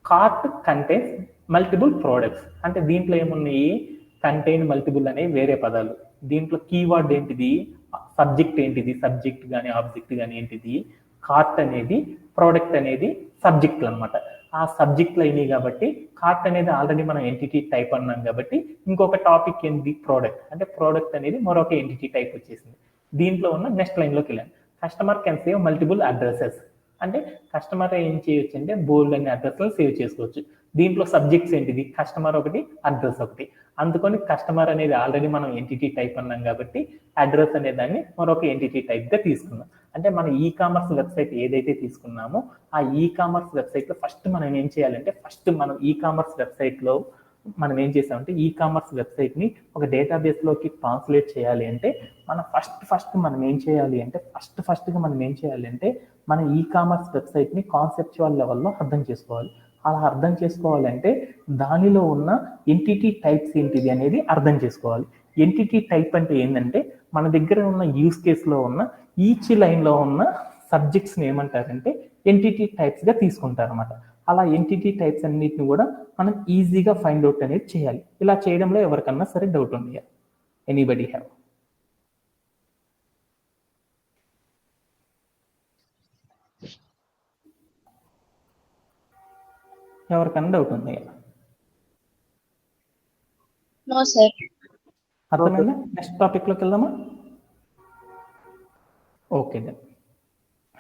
Cart contains multiple products. అంటే దీంట్లో ఏమున్నాయి, కంటైన్ మల్టిపుల్ అనేవి వేరే పదాలు. దీంట్లో కీవర్డ్ ఏంటిది, సబ్జెక్ట్ ఏంటిది, సబ్జెక్ట్ కానీ ఆబ్జెక్ట్ కానీ ఏంటిది, కార్ట్ అనేది ప్రోడక్ట్ అనేది సబ్జెక్టులు అనమాట. ఆ సబ్జెక్టులు అయినాయి కాబట్టి కార్ట్ అనేది ఆల్రెడీ మనం ఎంటిటీ టైప్ అన్నాం కాబట్టి ఇంకొక టాపిక్ ఏంటి, ప్రోడక్ట్. అంటే ప్రోడక్ట్ అనేది మరొక ఎంటిటీ టైప్ వచ్చేసింది. దీంట్లో ఉన్న నెక్స్ట్ లైన్లోకి వెళ్ళాను. Customer can save multiple addresses. అంటే కస్టమర్ ఏం చేయొచ్చు అంటే బోల్డ్ అనే అడ్రస్లను సేవ్ చేసుకోవచ్చు. దీంట్లో సబ్జెక్ట్స్ ఏంటిది, కస్టమర్ ఒకటి, అడ్రస్ ఒకటి. అందుకని కస్టమర్ అనేది ఆల్రెడీ మనం ఎంటిటీ టైప్ అన్నాం కాబట్టి అడ్రస్ అనే దాన్ని మరొక ఎంటిటీ టైప్ గా తీసుకున్నాం. అంటే మన ఈ కామర్స్ వెబ్సైట్ ఏదైతే తీసుకున్నామో ఆ ఈ కామర్స్ వెబ్సైట్ లో ఫస్ట్ మనం ఏం చేయాలంటే, మనం ఈ కామర్స్ వెబ్సైట్ లో మనం ఏం చేసామంటే ఈ కామర్స్ వెబ్సైట్ ని ఒక డేటాబేస్ లోకి ట్రాన్స్లేట్ చేయాలి అంటే మనం మనం ఏం చేయాలి అంటే మన ఈ కామర్స్ వెబ్సైట్ ని కాన్సెప్చువల్ లెవెల్లో అర్థం చేసుకోవాలి. అలా అర్థం చేసుకోవాలంటే దానిలో ఉన్న ఎంటిటీ టైప్స్ ఏంటిది అనేది అర్థం చేసుకోవాలి. ఎంటిటీ టైప్ అంటే ఏంటంటే మన దగ్గర ఉన్న యూస్ కేసులో ఉన్న ఈచ్ లైన్లో ఉన్న సబ్జెక్ట్స్ని ఏమంటారంటే ఎంటిటీ టైప్స్గా తీసుకుంటారు అనమాట. అలా ఎంటిటీ టైప్స్ అన్నిటిని కూడా మనం ఈజీగా ఫైండ్ అవుట్ అనేది చేయాలి. ఇలా చేయడంలో ఎవరికన్నా సరే డౌట్ ఉంది? Anybody have? ఎవరికన్నా డౌట్ ఉంది? No sir. అర్థమైందా? నెక్స్ట్ టాపిక్లోకి వెళ్దామా? Okay then.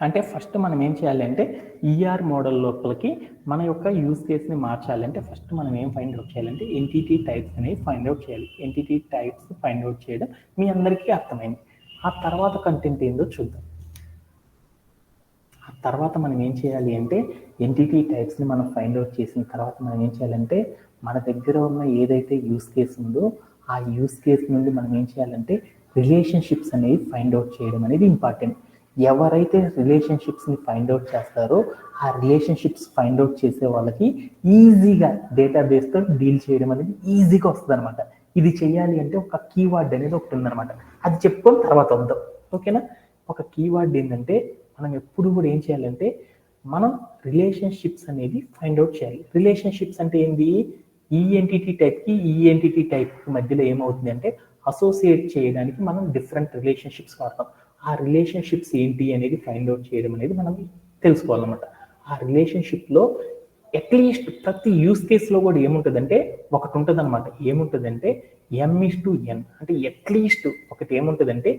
అంటే ఫస్ట్ మనం ఏం చేయాలి అంటే ఈఆర్ మోడల్ లోపలికి మన యొక్క యూస్ కేస్ని మార్చాలి అంటే ఫస్ట్ మనం ఏం ఫైండ్ అవుట్ చేయాలంటే ఎంటిటీ టైప్స్ అనేవి ఫైండ్ అవుట్ చేయాలి. ఎంటిటీ టైప్స్ ఫైండ్ అవుట్ చేయడం మీ అందరికీ అర్థమైంది. ఆ తర్వాత కంటెంట్ ఏందో చూద్దాం. ఆ తర్వాత మనం ఏం చేయాలి అంటే ఎంటిటీ టైప్స్ని మనం ఫైండ్ అవుట్ చేసిన తర్వాత మనం ఏం చేయాలంటే మన దగ్గర ఉన్న ఏదైతే యూస్ కేస్ ఉందో ఆ యూస్ కేస్ నుండి మనం ఏం చేయాలంటే రిలేషన్షిప్స్ అనేవి ఫైండ్ అవుట్ చేయడం అనేది ఇంపార్టెంట్. ఎవరైతే రిలేషన్షిప్స్ని ఫైండ్ అవుట్ చేస్తారో ఆ రిలేషన్షిప్స్ ఫైండ్ అవుట్ చేసే వాళ్ళకి ఈజీగా డేటాబేస్తో డీల్ చేయడం అనేది ఈజీగా వస్తుంది అనమాట. ఇది చేయాలి అంటే ఒక కీవర్డ్ అనేది ఒకటి ఉందన్నమాట. అది చెప్పుకొని తర్వాత వద్దాం, ఓకేనా? ఒక కీవర్డ్ ఏంటంటే మనం ఎప్పుడు కూడా ఏం చేయాలంటే మనం రిలేషన్షిప్స్ అనేది ఫైండ్ అవుట్ చేయాలి. రిలేషన్షిప్స్ అంటే ఏంటి, ఈ ఎంటిటీ టైప్కి ఈ ఎంటిటీ టైప్కి మధ్యలో ఏమవుతుంది అంటే అసోసియేట్ చేయడానికి మనం డిఫరెంట్ రిలేషన్షిప్స్ వాడతాం. ఆ రిలేషన్షిప్స్ ఏంటి అనేది ఫైండ్ అవుట్ చేయడం అనేది మనం తెలుసుకోవాలన్నమాట. ఆ రిలేషన్షిప్లో అట్లీస్ట్ ప్రతి యూస్ కేసులో కూడా ఏముంటుందంటే ఒకటి ఉంటుంది అనమాట. ఏముంటుందంటే M:N. అంటే అట్లీస్ట్ ఒకటి ఏముంటుందంటే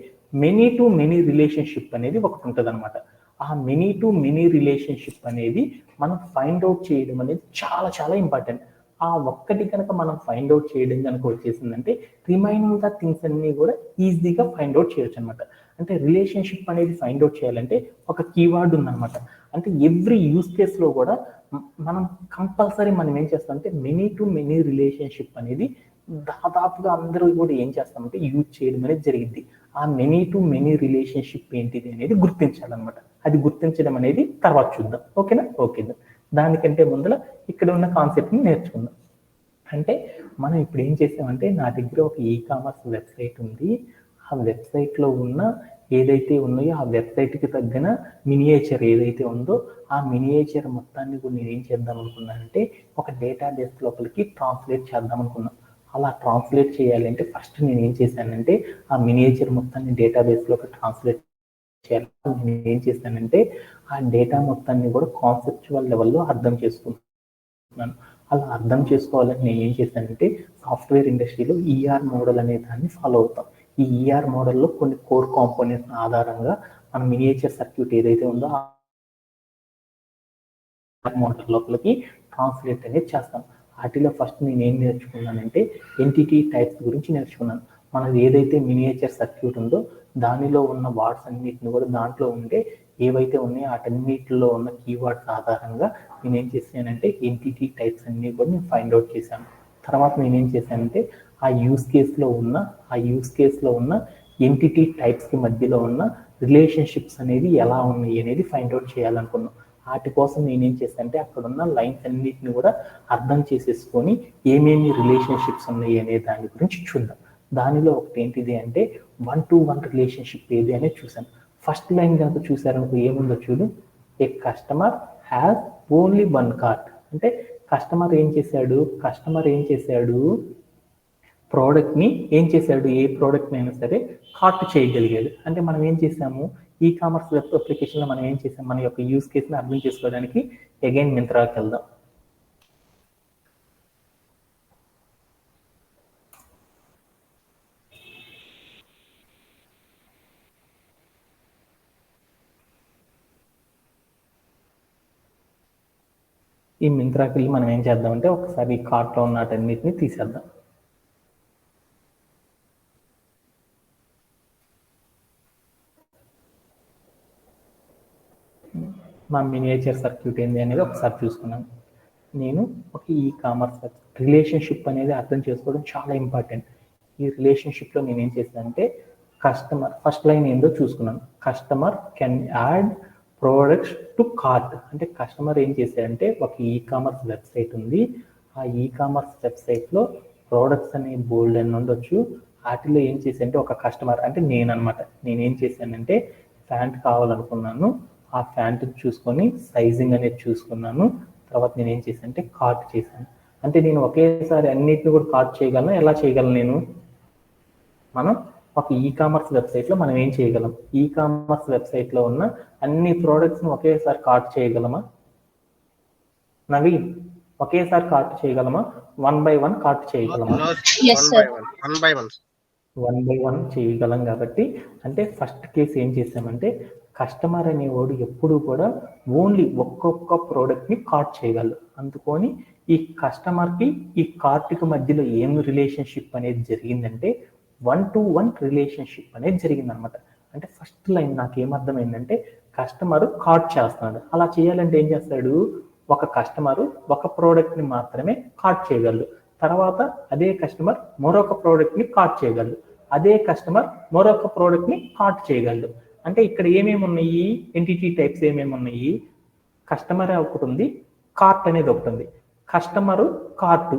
మెనీ టు మెనీ రిలేషన్షిప్ అనేది ఒకటి ఉంటుంది అనమాట. ఆ మెనీ టు మెనీ రిలేషన్షిప్ అనేది మనం ఫైండ్ అవుట్ చేయడం అనేది చాలా చాలా ఇంపార్టెంట్. ఆ ఒక్కటి కనుక మనం ఫైండ్ అవుట్ చేయడం కనుక వచ్చేసిందంటే రిమైనింగ్ ద థింగ్స్ అన్ని కూడా ఈజీగా ఫైండ్ అవుట్ చేయొచ్చు అనమాట. అంటే రిలేషన్షిప్ అనేది ఫైండ్ అవుట్ చేయాలంటే ఒక కీవర్డ్ ఉందన్నమాట. అంటే ఎవ్రీ యూస్ కేస్ లో కూడా మనం కంపల్సరీ మనం ఏం చేస్తామంటే మెనీ టు మెనీ రిలేషన్షిప్ అనేది దాదాపుగా అందరూ కూడా ఏం చేస్తామంటే యూజ్ చేయడం అనేది జరిగింది. ఆ మెనీ టు మెనీ రిలేషన్షిప్ ఏంటిది అనేది గుర్తించాలన్నమాట. అది గుర్తించడం అనేది తర్వాత చూద్దాం. ఓకేనా? ఓకేనా. దానికంటే ముందర ఇక్కడ ఉన్న కాన్సెప్ట్ని నేర్చుకుందాం. అంటే మనం ఇప్పుడు ఏం చేసామంటే నా దగ్గర ఒక కామర్స్ వెబ్సైట్ ఉంది. ఆ వెబ్సైట్లో ఉన్న ఏదైతే ఉన్నాయో ఆ వెబ్సైట్కి తగ్గిన మినియేచర్ ఏదైతే ఉందో ఆ మినియేచర్ మొత్తాన్ని కూడా నేను ఏం చేద్దాం అనుకున్నానంటే ఒక డేటాబేస్ లోపలికి ట్రాన్స్లేట్ చేద్దాం అనుకున్నాను. అలా ట్రాన్స్లేట్ చేయాలంటే ఫస్ట్ నేను ఏం చేశానంటే ఆ మినియేచర్ మొత్తాన్ని డేటాబేస్లోకి ట్రాన్స్లేట్ చేయాలి. నేను ఏం చేశానంటే ఆ డేటా మొత్తాన్ని కూడా కాన్సెప్చువల్ లెవెల్లో అర్థం చేసుకుంటున్నాను. అలా అర్థం చేసుకోవాలని నేను ఏం చేశానంటే సాఫ్ట్వేర్ ఇండస్ట్రీలో ఈఆర్ మోడల్ అనే దాన్ని ఫాలో అవుతాం. ఈ ఈఆర్ మోడల్లో కొన్ని కోర్ కాంపోనెంట్స్ ఆధారంగా మన మినియేచర్ సర్క్యూట్ ఏదైతే ఉందో ఆ మోడల్ లోపలికి ట్రాన్స్లేట్ అనేది చేస్తాం. వాటిలో ఫస్ట్ నేను ఏం నేర్చుకున్నానంటే ఎంటిటీ టైప్స్ గురించి నేర్చుకున్నాను. మనది ఏదైతే మినియేచర్ సర్క్యూట్ ఉందో దానిలో ఉన్న వర్డ్స్ అన్నిటిని కూడా దాంట్లో ఉండే ఏవైతే ఉన్నాయో వాటన్నిటిలో ఉన్న కీవర్డ్స్ ఆధారంగా నేను ఏం చేశానంటే ఎంటిటీ టైప్స్ అన్ని కూడా నేను ఫైండ్ అవుట్ చేశాను. తర్వాత నేను ఏం చేశానంటే ఆ యూస్ కేస్లో ఉన్న ఎంటిటీ టైప్స్కి మధ్యలో ఉన్న రిలేషన్షిప్స్ అనేది ఎలా ఉన్నాయి అనేది ఫైండ్ అవుట్ చేయాలనుకున్నాను. వాటి కోసం నేనేం చేశానంటే అక్కడ ఉన్న లైన్స్ అన్నిటిని కూడా అర్థం చేసేసుకొని ఏమేమి రిలేషన్షిప్స్ ఉన్నాయి అనే దాని గురించి చూద్దాం. దానిలో ఒకటి ఏంటిది అంటే 1-to-1 రిలేషన్షిప్ ఏది అనేది చూసాను. ఫస్ట్ లైన్ కనుక చూసారనుకో ఏముందో చూడు, ఏ కస్టమర్ హ్యాస్ ఓన్లీ 1 కార్ట్. అంటే కస్టమర్ ఏం చేశాడు ప్రోడక్ట్ని ఏం చేశాడు, ఏ ప్రోడక్ట్ని అయినా సరే కార్ట్ చేయగలిగాడు. అంటే మనం ఏం చేసాము ఈ కామర్స్ వెబ్ అప్లికేషన్లో మనం ఏం చేసాం, మన యొక్క యూస్ కేస్ని అర్థం చేసుకోవడానికి అగైన్ మింత్రాకి వెళ్దాం. ఈ మింత్రాకి వెళ్ళి మనం ఏం చేద్దామంటే ఒకసారి ఈ కార్ట్లో ఉన్న వాటన్నిటిని తీసేద్దాం. మా మినియేచర్ సర్క్యూట్ ఏంది అనేది ఒకసారి చూసుకున్నాను. నేను ఒక ఈ కామర్స్ రిలేషన్షిప్ అనేది అర్థం చేసుకోవడం చాలా ఇంపార్టెంట్. ఈ రిలేషన్షిప్లో నేను ఏం చేశానంటే కస్టమర్ ఫస్ట్ లైన్ ఏందో చూసుకున్నాను. Customer can add products to cart. అంటే కస్టమర్ ఏం చేశాడంటే ఒక కామర్స్ వెబ్సైట్ ఉంది. ఆ కామర్స్ వెబ్సైట్లో ప్రోడక్ట్స్ అనే బోల్డ్ అని ఉండొచ్చు. వాటిలో ఏం చేశానంటే ఒక కస్టమర్ అంటే నేనేం చేశానంటే ప్యాంట్ కావాలనుకున్నాను. ఆ ప్యాంట్ చూసుకొని సైజింగ్ అనేది చూసుకున్నాను. తర్వాత నేను ఏం చేశాను అంటే కార్ట్ చేశాను. అంటే నేను ఒకేసారి అన్నిటిని కూడా కార్ట్ చేయగలను. ఎలా చేయగలను నేను? మనం ఒక కామర్స్ వెబ్సైట్లో మనం ఏం చేయగలం, కామర్స్ వెబ్సైట్లో ఉన్న అన్ని ప్రోడక్ట్స్ని ఒకేసారి కార్ట్ చేయగలమా? నవీన్, ఒకేసారి కార్ట్ చేయగలమా? 1 by 1 కార్ట్ చేయగలమా? 1 by 1 చేయగలం. కాబట్టి అంటే ఫస్ట్ కేసు ఏం చేసామంటే కస్టమర్ అనేవాడు ఎప్పుడు కూడా ఓన్లీ ఒక్కొక్క ప్రోడక్ట్ని కార్ట్ చేయగలరు. అందుకొని ఈ కస్టమర్కి ఈ కార్ట్కి మధ్యలో ఏం రిలేషన్షిప్ అనేది జరిగిందంటే 1-to-1 రిలేషన్షిప్ అనేది జరిగిందనమాట. అంటే ఫస్ట్ లైన్ నాకు ఏమర్థమైందంటే కస్టమర్ కార్ట్ చేస్తున్నాడు. అలా చేయాలంటే ఏం చేస్తాడు, ఒక కస్టమర్ ఒక ప్రోడక్ట్ని మాత్రమే కార్ట్ చేయగలరు. తర్వాత అదే కస్టమర్ మరొక ప్రోడక్ట్ని కార్ట్ చేయగలరు. అదే కస్టమర్ మరొక ప్రోడక్ట్ని కార్ట్ చేయగలరు. అంటే ఇక్కడ ఏమేమి ఉన్నాయి, ఎంటిటీ టైప్స్ ఏమేమి ఉన్నాయి, కస్టమర్ ఒకటి ఉంది, కార్ట్ అనేది ఒకటి ఉంది. కస్టమరు కార్టు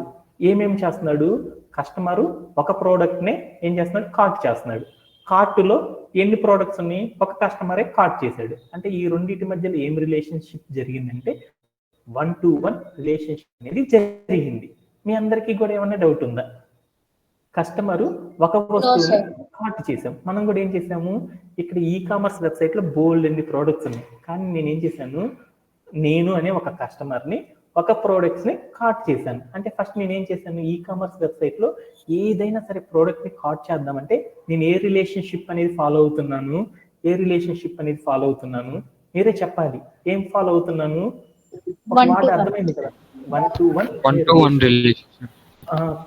ఏమేమి చేస్తున్నాడు, కస్టమరు ఒక ప్రోడక్ట్నే ఏం చేస్తున్నాడు, కార్ట్ చేస్తున్నాడు. కార్టులో ఎన్ని ప్రోడక్ట్స్ ఉన్నాయి, ఒక కస్టమరే కార్ట్ చేశాడు. అంటే ఈ రెండింటి మధ్యలో ఏం రిలేషన్షిప్ జరిగిందంటే 1-to-1 రిలేషన్షిప్ అనేది జరిగింది. మీ అందరికీ కూడా ఏమన్నా డౌట్ ఉందా? కస్టమరు ఒక వస్తువుని కార్ట్ చేసాం. మనం కూడా ఏం చేసాము, ఇక్కడ కామర్స్ వెబ్సైట్లో బోల్డ్ అన్ని ప్రోడక్ట్స్ ఉన్నాయి. కానీ నేను ఏం చేశాను, నేను అనే ఒక కస్టమర్ని ఒక ప్రోడక్ట్స్ని కార్ట్ చేశాను. అంటే ఫస్ట్ నేను ఏం చేశాను, కామర్స్ వెబ్సైట్లో ఏదైనా సరే ప్రోడక్ట్ని కార్ట్ చేద్దామంటే నేను ఏ రిలేషన్షిప్ అనేది ఫాలో అవుతున్నాను, మీరే చెప్పాలి ఏం ఫాలో అవుతున్నాను. ఒక One మాట to one. అర్థమైంది కదా, 1-to-1 1-to-1 relationship.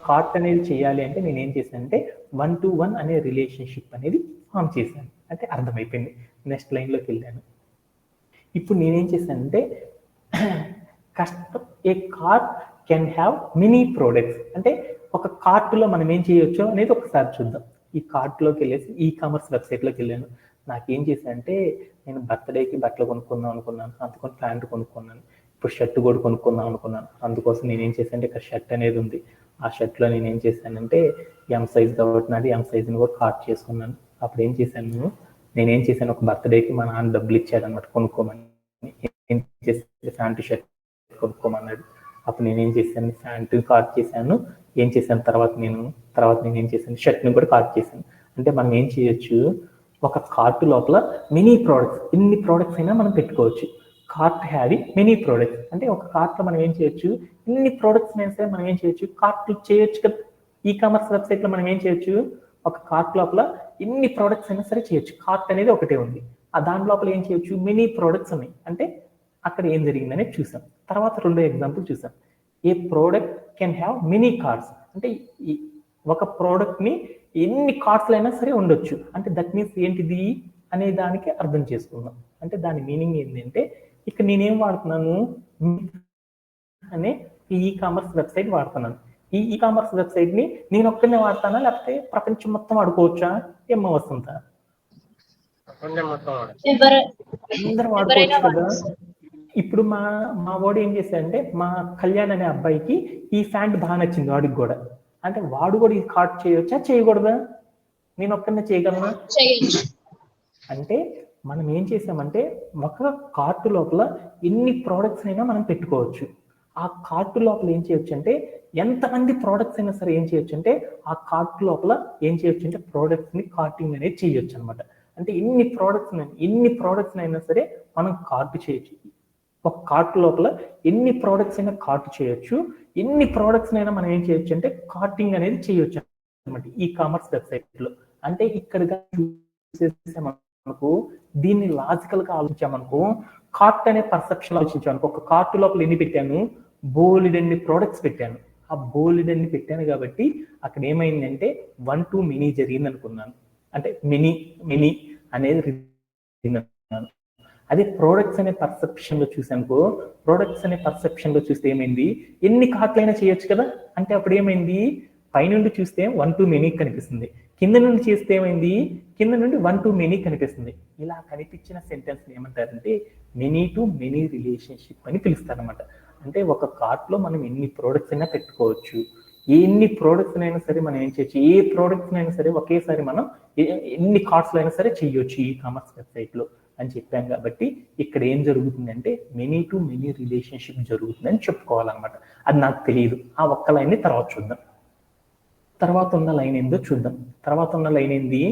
కార్ట్ అనేది చేయాలి అంటే నేను ఏం చేశాను అంటే 1-to-1 అనే రిలేషన్షిప్ అనేది ఫామ్ చేశాను అంటే అర్థమైపోయింది. నెక్స్ట్ లైన్లోకి వెళ్ళాను. ఇప్పుడు నేనేం చేశానంటే a cart can have many products అంటే ఒక కార్ట్లో మనం ఏం చేయొచ్చో అనేది ఒకసారి చూద్దాం. ఈ కార్ట్లోకి వెళ్ళేసి ఈ కామర్స్ వెబ్సైట్లోకి వెళ్ళాను. నాకేం చేశానంటే నేను బర్త్డేకి బట్టలు కొనుక్కుందాం అనుకున్నాను, అందుకని ప్యాంట్ కొనుక్కున్నాను. ఇప్పుడు షర్ట్ కూడా కొనుక్కుందాం అనుకున్నాను, అందుకోసం నేనేం చేశానంటే ఇక్కడ షర్ట్ అనేది ఉంది. ఆ షర్ట్లో నేనేం చేశానంటే ఎం సైజ్ కాబట్టి నాది ఎం సైజ్ని కూడా కార్ట్ చేసుకున్నాను. అప్పుడు ఏం చేశాను, నేనేం చేశాను ఒక బర్త్డేకి మా నాన్న డబ్బులు ఇచ్చాడు అనమాట కొనుక్కోమని. ఏం చేస్తే ప్యాంటు షర్ట్ కొనుక్కోమన్నాడు. అప్పుడు నేనేం చేశాను ప్యాంటు కార్ట్ చేశాను. ఏం చేశాను తర్వాత నేను ఏం చేశాను షర్ట్ని కూడా కార్ట్ చేశాను. అంటే మనం ఏం చేయొచ్చు, ఒక కార్ట్ లోపల మెనీ ప్రోడక్ట్స్, ఎన్ని ప్రోడక్ట్స్ అయినా మనం పెట్టుకోవచ్చు. కార్ట్ హ్యావింగ్ మెనీ ప్రోడక్ట్స్ అంటే ఒక కార్ట్లో మనం ఏం చేయొచ్చు, ఎన్ని ప్రోడక్ట్స్ అయినా సరే మనం ఏం చేయొచ్చు కార్ట్ చేయొచ్చు కదా. ఈ కామర్స్ వెబ్సైట్లో మనం ఏం చేయొచ్చు, ఒక కార్ట్ లోపల ఎన్ని ప్రోడక్ట్స్ అయినా సరే చేయొచ్చు. కార్ట్ అనేది ఒకటే ఉంది, ఆ దాని లోపల ఏం చేయొచ్చు మెనీ ప్రోడక్ట్స్ ఉన్నాయి. అంటే అక్కడ ఏం జరిగిందనే చూసాం. తర్వాత రెండో ఎగ్జాంపుల్ చూసాం. A product can have many carts అంటే ఒక ప్రోడక్ట్ని ఎన్ని కార్ట్స్లో అయినా సరే ఉండొచ్చు. అంటే దట్ మీన్స్ ఏంటిది అనే దానికి అర్థం చేసుకుందాం. అంటే దాని మీనింగ్ ఏంటంటే ఇక్కడ నేనేం వాడుతున్నాను అనే ఈ కామర్స్ వెబ్సైట్ వాడుతున్నాను. ఈ కామర్స్ వెబ్సైట్ ని నేను ఒక్కనే వాడతానా లేకపోతే ప్రపంచం మొత్తం వాడుకోవచ్చా? ఏమో వస్తుందా? అందరూ వాడుకోవచ్చు కదా. ఇప్పుడు మా వాడు ఏం చేశాడంటే మా కళ్యాణ్ అనే అబ్బాయికి ఈ ప్యాంట్ బాగా నచ్చింది వాడికి కూడా. అంటే వాడు కూడా ఈ కార్ట్ చేయొచ్చా చేయకూడదా? నేను ఒక్కనే చేయగలనా? అంటే మనం ఏం చేసామంటే ఒక కార్టు లోపల ఎన్ని ప్రోడక్ట్స్ అయినా మనం పెట్టుకోవచ్చు. ఆ కార్టు లోపల ఏం చేయొచ్చు అంటే ఎంతమంది ప్రోడక్ట్స్ అయినా సరే ఏం చేయొచ్చు అంటే ఆ కార్టు లోపల ఏం చేయొచ్చు అంటే ప్రోడక్ట్స్ ని కార్టింగ్ అనేది చేయొచ్చు అనమాట. అంటే ఎన్ని ప్రోడక్ట్స్ అయినా సరే మనం కార్టు చేయొచ్చు. ఒక కార్టు లోపల ఎన్ని ప్రోడక్ట్స్ అయినా కార్టు చేయొచ్చు, ఎన్ని ప్రోడక్ట్స్ అయినా మనం ఏం చేయొచ్చు అంటే కార్టింగ్ అనేది చేయొచ్చు అనమాట ఈ కామర్స్ వెబ్సైట్ లో. అంటే ఇక్కడ మనకు దీన్ని లాజికల్ గా ఆలోచించామనుకో, కార్ట్ అనే పర్సెప్షన్ ఆలోచించామనుకో, ఒక కార్టు లోపల ఎన్ని పెట్టాను, బోలెడన్ని ప్రోడక్ట్స్ పెట్టాను. ఆ బోలెడన్ని పెట్టాను కాబట్టి అక్కడ ఏమైందంటే 1-to-many జరిగింది అనుకున్నాను. అంటే మెనీ అనేది అదే ప్రోడక్ట్స్ అనే పర్సెప్షన్ లో చూసానుకో, ప్రోడక్ట్స్ అనే పర్సెప్షన్ లో చూస్తే ఏమైంది, ఎన్ని కార్ట్లైనా చేయొచ్చు కదా. అంటే అప్పుడు ఏమైంది, పైనుండి చూస్తే 1-to-many కనిపిస్తుంది, కింద నుండి చేస్తే ఏమైంది, కింద నుండి 1-to-many కనిపిస్తుంది. ఇలా కనిపించిన సెంటెన్స్ ఏమంటారంటే మెనీ-to-many రిలేషన్షిప్ అని పిలుస్తారనమాట. అంటే ఒక కార్ట్ లో మనం ఎన్ని ప్రోడక్ట్స్ అయినా పెట్టుకోవచ్చు, ఎన్ని ప్రోడక్ట్స్ అయినా సరే మనం ఏం చేయొచ్చు, ఏ ప్రోడక్ట్స్ అయినా సరే ఒకేసారి మనం ఎన్ని కార్ట్స్ అయినా సరే చేయొచ్చు ఈ కామర్స్ వెబ్సైట్ లో అని చెప్పాం. కాబట్టి ఇక్కడ ఏం జరుగుతుందంటే మెనీ-to-many రిలేషన్షిప్ జరుగుతుందని చెప్పుకోవాలన్నమాట. అది నాకు తెలియదు, ఆ ఒక్క లైన్ ని తర్వాత చూద్దాం. తర్వాత ఉన్న లైన్ ఏందో చూద్దాం. తర్వాత ఉన్న లైన్ ఏంది,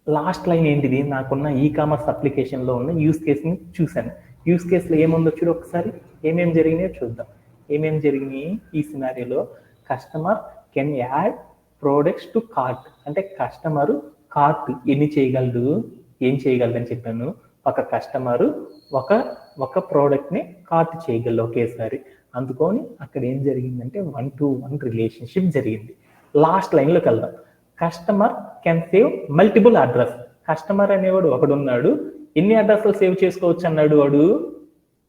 లాస్ట్ లైన్ ఏంటిది, నాకున్న ఈ కామర్స్ అప్లికేషన్ లో ఉన్న యూస్ కేస్ ని చూశాను. యూస్ కేస్ లో ఏముందో చూడు ఒకసారి, ఏమేమి జరిగినాయో చూద్దాం. ఏమేమి జరిగినాయి ఈ సినారియోలో, customer can add products to cart అంటే కస్టమర్ కార్ట్ ఎన్ని చేయగలడు, ఏం చేయగలడు అని చెప్పాను. ఒక కస్టమర్ ఒక ప్రోడక్ట్ ని కార్ట్ చేయగలడు ఒకేసారి. అందుకని అక్కడ ఏం జరిగిందంటే 1-to-1 రిలేషన్షిప్ జరిగింది. లాస్ట్ లైన్ లోకి వెళ్దాం. Customer can save multiple address. Customer అనేవాడు ఒకడున్నాడు, ఎన్ని అడ్రస్లు సేవ్ చేసుకోవచ్చు అన్నాడు వాడు,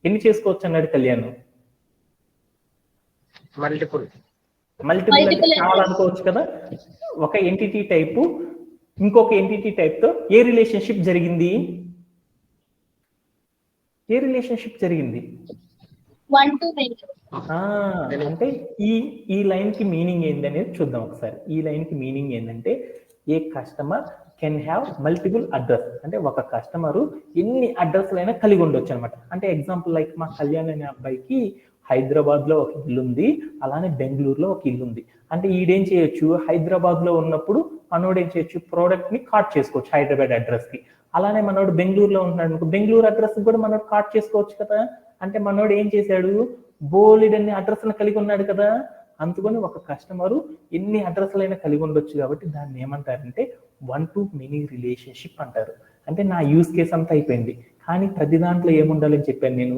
ఎన్ని చేసుకోవచ్చు అన్నాడు కళ్యాణ్? మల్టిపుల్ అంటే చాలా అనుకోవచ్చు కదా. ఒక ఎంటిటీ టైపు ఇంకొక ఎంటిటీ టైప్ తో ఏ రిలేషన్షిప్ జరిగింది, ఏ రిలేషన్షిప్ జరిగింది? 1-to-many. అంటే ఈ లైన్ కి మీనింగ్ ఏంది అనేది చూద్దాం ఒకసారి. ఈ లైన్ కి మీనింగ్ ఏంటంటే a customer can have multiple address అంటే ఒక కస్టమర్ ఎన్ని అడ్రస్లు అయినా కలిగి ఉండొచ్చు అనమాట. అంటే ఎగ్జాంపుల్ లైక్ మా కళ్యాణ్ అనే అబ్బాయికి హైదరాబాద్ లో ఒక ఇల్లు ఉంది, అలానే బెంగళూరులో ఒక ఇల్లు ఉంది. అంటే ఈడేం చేయొచ్చు, హైదరాబాద్ లో ఉన్నప్పుడు మనోడు ఏం చేయొచ్చు, ప్రోడక్ట్ ని కార్ట్ చేసుకోవచ్చు హైదరాబాద్ అడ్రస్ కి. అలానే మనోడు బెంగళూరులో ఉంటున్నాడు అనుకో, బెంగళూరు అడ్రస్ కూడా మనోడు కార్ట్ చేసుకోవచ్చు కదా. అంటే మనోడు ఏం చేశాడు, బోలెడన్ని అడ్రస్లను కలిగి ఉన్నాడు కదా. అందుకని ఒక కస్టమర్ ఎన్ని అడ్రస్లైనా కలిగి ఉండొచ్చు కాబట్టి దాన్ని ఏమంటారంటే 1-to-many రిలేషన్షిప్ అంటారు. అంటే నా యూస్ కేస్ అంతా అయిపోయింది. కానీ ప్రతి దాంట్లో ఏముండాలని చెప్పాను నేను,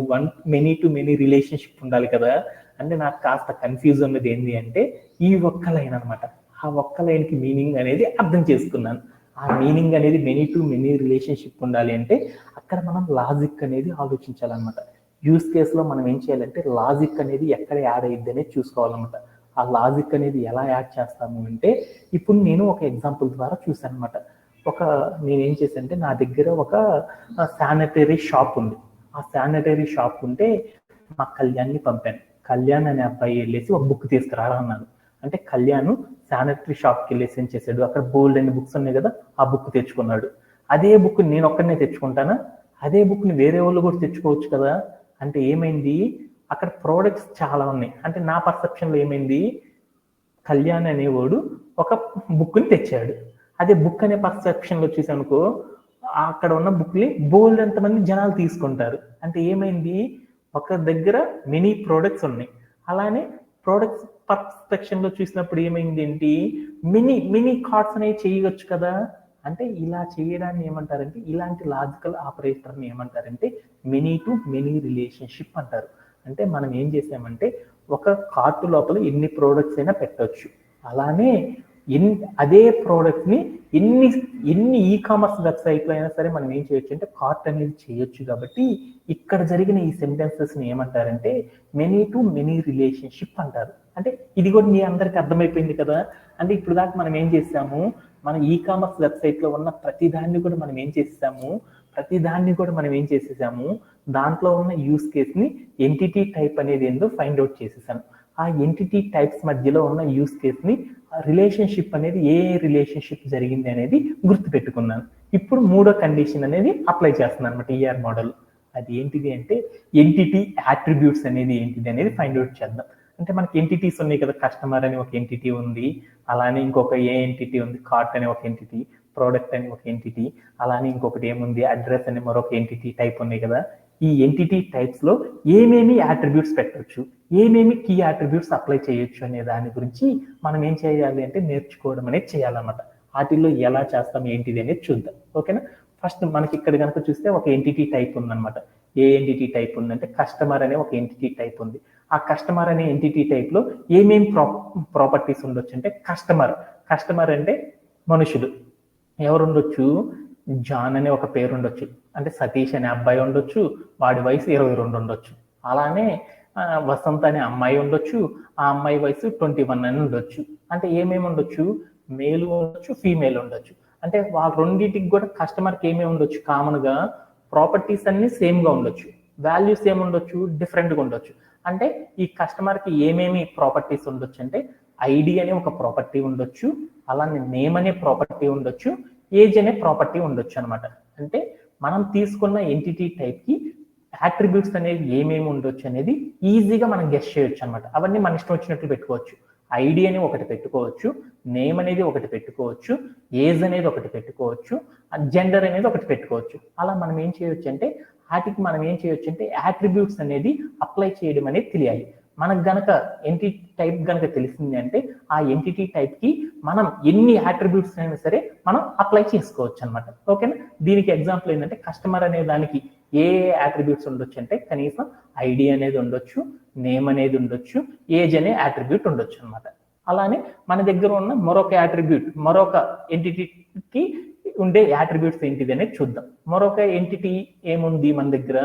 మెనీ టు మెనీ రిలేషన్షిప్ ఉండాలి కదా. అంటే నాకు కాస్త కన్ఫ్యూజ్ ఉన్నది ఏంటి అంటే ఈ ఒక్క లైన్ అనమాట. ఆ ఒక్క లైన్కి మీనింగ్ అనేది అర్థం చేసుకున్నాను. ఆ మీనింగ్ అనేది మెనీ టు మెనీ రిలేషన్షిప్ ఉండాలి అంటే అక్కడ మనం లాజిక్ అనేది ఆలోచించాలన్నమాట. యూస్ కేసులో మనం ఏం చేయాలంటే లాజిక్ అనేది ఎక్కడ యాడ్ అయ్యిద్ది అనేది చూసుకోవాలన్నమాట. ఆ లాజిక్ అనేది ఎలా యాడ్ చేస్తాము అంటే ఇప్పుడు నేను ఒక ఎగ్జాంపుల్ ద్వారా చూసాను అనమాట. నేనేం చేశానంటే నా దగ్గర ఒక శానిటరీ షాప్ ఉంది. ఆ శానిటరీ షాప్ ఉంటే మా కళ్యాణ్ని పంపాను. కళ్యాణ్ అనే అబ్బాయి వెళ్ళేసి ఒక బుక్ తీసుకురారా అన్నాను. అంటే కళ్యాణ్ శానిటరీ షాప్కి వెళ్ళేసి ఏం చేశాడు, అక్కడ బోల్డ్ అనే బుక్స్ ఉన్నాయి కదా, ఆ బుక్ తెచ్చుకున్నాడు. అదే బుక్ నేను ఒక్కడనే తెచ్చుకుంటానా? అదే బుక్ని వేరే వాళ్ళు కూడా తెచ్చుకోవచ్చు కదా. అంటే ఏమైంది, అక్కడ ప్రోడక్ట్స్ చాలా ఉన్నాయి. అంటే నా పర్సెప్షన్లో ఏమైంది, కళ్యాణ్ అనేవాడు ఒక బుక్ని తెచ్చాడు. అదే బుక్ అనే పర్సెప్షన్లో చూసానుకో, అక్కడ ఉన్న బుక్ని బోల్డ్ ఎంతమంది జనాలు తీసుకుంటారు. అంటే ఏమైంది, ఒక దగ్గర మెనీ ప్రోడక్ట్స్ ఉన్నాయి. అలానే ప్రోడక్ట్స్ పర్స్పెక్షన్లో చూసినప్పుడు ఏమైంది ఏంటి, మినీ కార్డ్స్ అనేవి చేయవచ్చు కదా. అంటే ఇలా చేయడాన్ని ఏమంటారంటే, ఇలాంటి లాజికల్ ఆపరేటర్ని ఏమంటారంటే మెనీ టు మెనీ రిలేషన్షిప్ అంటారు. అంటే మనం ఏం చేసామంటే ఒక కార్ట్ లోపల ఎన్ని ప్రోడక్ట్స్ అయినా పెట్టవచ్చు. అలానే అదే ప్రోడక్ట్ని ఎన్ని ఈ కామర్స్ వెబ్సైట్లో అయినా సరే మనం ఏం చేయొచ్చు అంటే కార్ట్ అనేది చేయొచ్చు. కాబట్టి ఇక్కడ జరిగిన ఈ సెంటెన్సెస్ని ఏమంటారంటే మెనీ టు మెనీ రిలేషన్షిప్ అంటారు. అంటే ఇది కూడా మీ అందరికి అర్థమైపోయింది కదా. అంటే ఇప్పుడు దాకా మనం ఏం చేసాము, మన ఈ కామర్స్ వెబ్సైట్లో ఉన్న ప్రతిదాన్ని కూడా మనం ఏం చేసేసాము, దాంట్లో ఉన్న యూస్ కేస్ని ఎంటిటీ టైప్ అనేది ఏందో ఫైండ్ అవుట్ చేసేసాను. ఆ ఎంటిటీ టైప్స్ మధ్యలో ఉన్న యూస్ కేస్ని రిలేషన్షిప్ అనేది ఏ రిలేషన్షిప్ జరిగింది అనేది గుర్తుపెట్టుకున్నాను. ఇప్పుడు మూడో కండిషన్ అనేది అప్లై చేస్తున్నాను అనమాట ఈఆర్ మోడల్. అది ఏంటిది అంటే ఎంటిటీ యాట్రిబ్యూట్స్ అనేది ఏంటిది అనేది ఫైండ్ అవుట్ చేద్దాం. అంటే మనకి ఎంటిటీస్ ఉన్నాయి కదా, కస్టమర్ అని ఒక ఎంటిటీ ఉంది, అలానే ఇంకొక ఎంటిటీ ఉంది, కార్ట్ అనే ఒక ఎంటిటీ, ప్రోడక్ట్ అని ఒక ఎంటిటీ, అలానే ఇంకొకటి ఏముంది, అడ్రస్ అని మరొక ఎంటిటీ టైప్ ఉన్నాయి కదా. ఈ ఎంటిటీ టైప్స్ లో ఏమేమి యాట్రిబ్యూట్స్ పెట్టవచ్చు, ఏమేమి కీ యాట్రిబ్యూట్స్ అప్లై చేయొచ్చు అనే దాని గురించి మనం ఏం చేయాలి అంటే నేర్చుకోవడం అనేది చేయాలన్నమాట. వాటిల్లో ఎలా చేస్తాం ఏంటిది అనేది చూద్దాం. ఓకేనా. ఫస్ట్ మనకి ఇక్కడ కనుక చూస్తే ఒక ఎంటిటీ టైప్ ఉందన్నమాట. ఏ ఎంటిటీ టైప్ ఉందంటే కస్టమర్ అనే ఒక ఎంటిటీ టైప్ ఉంది. ఆ కస్టమర్ అనే ఎంటిటీ టైప్ లో ఏమేమి ప్రాపర్టీస్ ఉండొచ్చు అంటే కస్టమర్ అంటే మనుషులు ఎవరు ఉండొచ్చు, జాన్ అనే ఒక పేరు ఉండొచ్చు, అంటే సతీష్ అనే అబ్బాయి ఉండొచ్చు, వాడి వయసు 22 ఉండొచ్చు. అలానే వసంత్ అనే అమ్మాయి ఉండొచ్చు, ఆ అమ్మాయి వయసు 21 అని ఉండొచ్చు. అంటే ఏమేమి ఉండొచ్చు, మేల్ ఉండొచ్చు, ఫీమేల్ ఉండొచ్చు. అంటే వాళ్ళ రెండింటికి కూడా కస్టమర్కి ఏమేమి ఉండొచ్చు, కామన్ గా ప్రాపర్టీస్ అన్ని సేమ్ గా ఉండొచ్చు, వాల్యూస్ ఏముండొచ్చు, డిఫరెంట్ గా ఉండొచ్చు. అంటే ఈ కస్టమర్ కి ఏమేమి ప్రాపర్టీస్ ఉండొచ్చు అంటే ఐడి అనే ఒక ప్రాపర్టీ ఉండొచ్చు, అలానే నేమ్ అనే ప్రాపర్టీ ఉండొచ్చు, ఏజ్ అనే ప్రాపర్టీ ఉండొచ్చు అనమాట. అంటే మనం తీసుకున్న ఎంటిటీ టైప్ కి యాట్రిబ్యూట్స్ అనేవి ఏమేమి ఉండొచ్చు అనేది ఈజీగా మనం గెస్ చేయొచ్చు అనమాట. అవన్నీ మన ఇష్టం వచ్చినట్లు పెట్టుకోవచ్చు. ఐడి అని ఒకటి పెట్టుకోవచ్చు, నేమ్ అనేది ఒకటి పెట్టుకోవచ్చు, ఏజ్ అనేది ఒకటి పెట్టుకోవచ్చు, జెండర్ అనేది ఒకటి పెట్టుకోవచ్చు. అలా మనం ఏం చేయొచ్చు అంటే వాటికి మనం ఏం చేయొచ్చు అంటే యాట్రిబ్యూట్స్ అనేది అప్లై చేయడం అనేది తెలియాలి. మనకు గనక ఎంటిటీ టైప్ గనక తెలిసింది అంటే ఆ ఎంటిటీ టైప్ కి మనం ఎన్ని యాట్రిబ్యూట్స్ అయినా సరే మనం అప్లై చేసుకోవచ్చు అనమాట. ఓకేనా. దీనికి ఎగ్జాంపుల్ ఏంటంటే కస్టమర్ అనే దానికి ఏ యాట్రిబ్యూట్స్ ఉండొచ్చు అంటే కనీసం ఐడి అనేది ఉండొచ్చు, నేమ్ అనేది ఉండొచ్చు, ఏజ్ అనే యాట్రిబ్యూట్ ఉండొచ్చు అనమాట. అలానే మన దగ్గర ఉన్న మరొక యాట్రిబ్యూట్, మరొక ఎంటిటీకి ఉండే యాట్రిబ్యూట్స్ ఏంటిది అనేది చూద్దాం. మరొక ఎంటిటీ ఏముంది మన దగ్గర,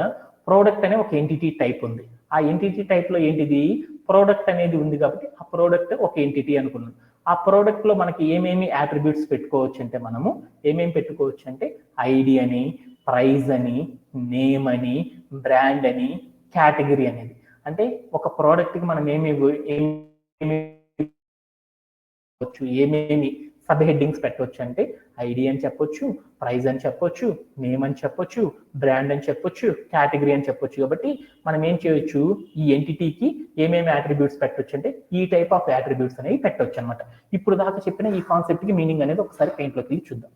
ప్రోడక్ట్ అనే ఒక ఎంటిటీ టైప్ ఉంది. ఆ ఎంటిటీ టైప్ లో ఏంటిది, ప్రోడక్ట్ అనేది ఉంది కాబట్టి ఆ ప్రోడక్ట్ ఒక ఎంటిటీ అనుకున్నాం. ఆ ప్రోడక్ట్ లో మనకి ఏమేమి యాట్రిబ్యూట్స్ పెట్టుకోవచ్చు అంటే మనము ఏమేమి పెట్టుకోవచ్చు అంటే ఐడి అని, ప్రైస్ అని, నేమ్ అని, బ్రాండ్ అని, కేటగిరీ అనేది. అంటే ఒక ప్రోడక్ట్ కి మనం ఏమేమి సబ్ హెడ్డింగ్స్ పెట్టవచ్చు అంటే ఐడి అని చెప్పొచ్చు, ప్రైస్ అని చెప్పొచ్చు, నేమ్ అని చెప్పొచ్చు, బ్రాండ్ అని చెప్పొచ్చు, కేటగిరీ అని చెప్పొచ్చు. కాబట్టి మనం ఏం చేయొచ్చు, ఈ ఎంటిటీకి ఏమేమి యాట్రిబ్యూట్స్ పెట్టవచ్చు అంటే ఈ టైప్ ఆఫ్ యాట్రిబ్యూట్స్ అనేవి పెట్టవచ్చు అనమాట. ఇప్పుడు దాకా చెప్పిన ఈ కాన్సెప్ట్ కి మీనింగ్ అనేది ఒకసారి పెయింట్లోకి వెళ్ళి చూద్దాం.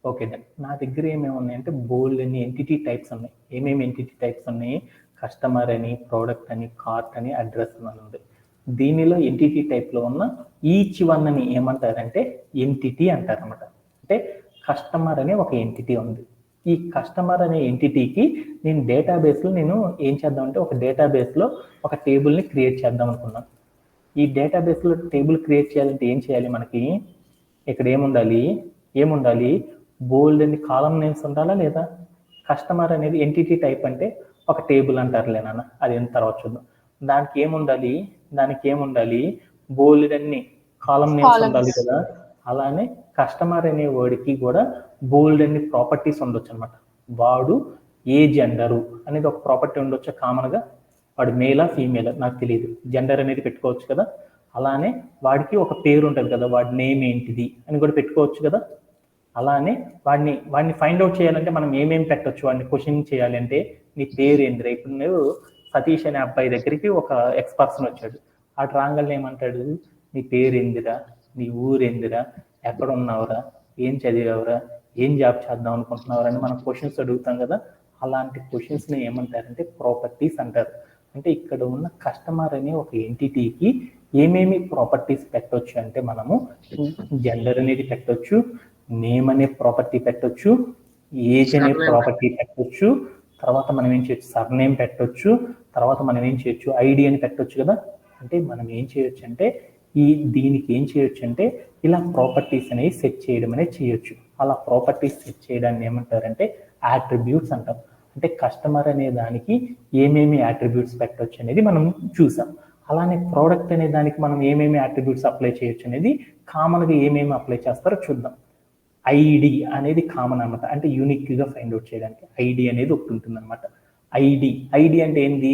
ఓకే దెన్ నా దగ్గర ఏమేమి ఉన్నాయంటే బోల్డ్ అని ఎంటిటీ టైప్స్ ఉన్నాయి. ఏమేమి ఎంటిటీ టైప్స్ ఉన్నాయి, కస్టమర్ అని, ప్రోడక్ట్ అని, కార్ట్ అని, అడ్రస్ అని ఉంది. దీనిలో ఎంటిటీ టైప్ లో ఉన్న ఈచ్ వన్ అని ఏమంటారంటే ఎంటిటీ అంటారు అనమాట. అంటే కస్టమర్ అనే ఒక ఎంటిటీ ఉంది, ఈ కస్టమర్ అనే ఎంటిటీకి నేను డేటాబేస్లో నేను ఏం చేద్దామంటే ఒక డేటాబేస్లో ఒక టేబుల్ని క్రియేట్ చేద్దాం అనుకున్నాను. ఈ డేటాబేస్లో టేబుల్ క్రియేట్ చేయాలంటే ఏం చేయాలి? మనకి ఇక్కడ ఏముండాలి బోల్డ్ అని కాలం నేమ్స్ ఉండాలా లేదా? కస్టమర్ అనేది ఎంటిటీ టైప్ అంటే ఒక టేబుల్ అంటారులే నాన్న, అది ఎంత తర్వాత చూద్దాం. దానికి ఏముండాలి బోల్డ్ అన్ని కాలం నేమ్స్ ఉండాలి కదా. అలానే కస్టమర్ అనే వర్డ్కి కూడా బోల్డ్ అన్ని ప్రాపర్టీస్ ఉండొచ్చు అనమాట. వాడు ఏ జెండరు అనేది ఒక ప్రాపర్టీ ఉండొచ్చు కామన్గా. వాడు మేలా ఫీమేలా నాకు తెలియదు, జెండర్ అనేది పెట్టుకోవచ్చు కదా. అలానే వాడికి ఒక పేరు ఉంటుంది కదా, వాడి నేమ్ ఏంటిది అని కూడా పెట్టుకోవచ్చు కదా. అలానే వాడిని ఫైండ్ అవుట్ చేయాలంటే మనం ఏమేమి పెట్టవచ్చు, వాడిని క్వశ్చన్ చేయాలి అంటే నీ పేరు ఏందిరా. ఇప్పుడు నువ్వు సతీష్ అనే అబ్బాయి దగ్గరికి ఒక ఎక్స్పర్సన్ వచ్చాడు. ఆ రాంగల్ని ఏమంటాడు, నీ పేరు ఏందిరా, నీ ఊరు ఏందిరా, ఎక్కడ ఉన్నావురా, ఏం చదివావురా, ఏం జాబ్ చేద్దాం అనుకుంటున్నావురా అని మనం క్వశ్చన్స్ అడుగుతాం కదా. అలాంటి క్వశ్చన్స్ని ఏమంటారంటే ప్రాపర్టీస్ అంటారు. అంటే ఇక్కడ ఉన్న కస్టమర్ అనే ఒక ఎంటిటీకి ఏమేమి ప్రాపర్టీస్ పెట్టవచ్చు అంటే మనము జెండర్ అనేది పెట్టవచ్చు, నేమ్ అనే ప్రాపర్టీ పెట్టవచ్చు, ఏజ్ అనే ప్రాపర్టీ పెట్టవచ్చు, తర్వాత మనం ఏం చేయొచ్చు సర్నేమ్ పెట్టవచ్చు, తర్వాత మనం ఏం చేయొచ్చు ఐడి అని పెట్టవచ్చు కదా. అంటే మనం ఏం చేయొచ్చు అంటే దీనికి ఏం చేయొచ్చు అంటే ఇలా ప్రాపర్టీస్ అనేవి సెట్ చేయడం అనేది చేయొచ్చు. అలా ప్రాపర్టీస్ సెట్ చేయడాన్ని ఏమంటారంటే యాట్రిబ్యూట్స్ అంటాం. అంటే కస్టమర్ అనే దానికి ఏమేమి యాట్రిబ్యూట్స్ పెట్టవచ్చు అనేది మనం చూసాం. అలానే ప్రోడక్ట్ అనే దానికి మనం ఏమేమి యాట్రిబ్యూట్స్ అప్లై చేయొచ్చు అనేది కామన్గా ఏమేమి అప్లై చేస్తారో చూద్దాం. ఐడి అనేది కామన్ అనమాట, అంటే యూనిక్గా ఫైండ్ అవుట్ చేయడానికి ఐడి అనేది ఒకటి ఉంటుంది అనమాట. ఐడి అంటే ఏంది,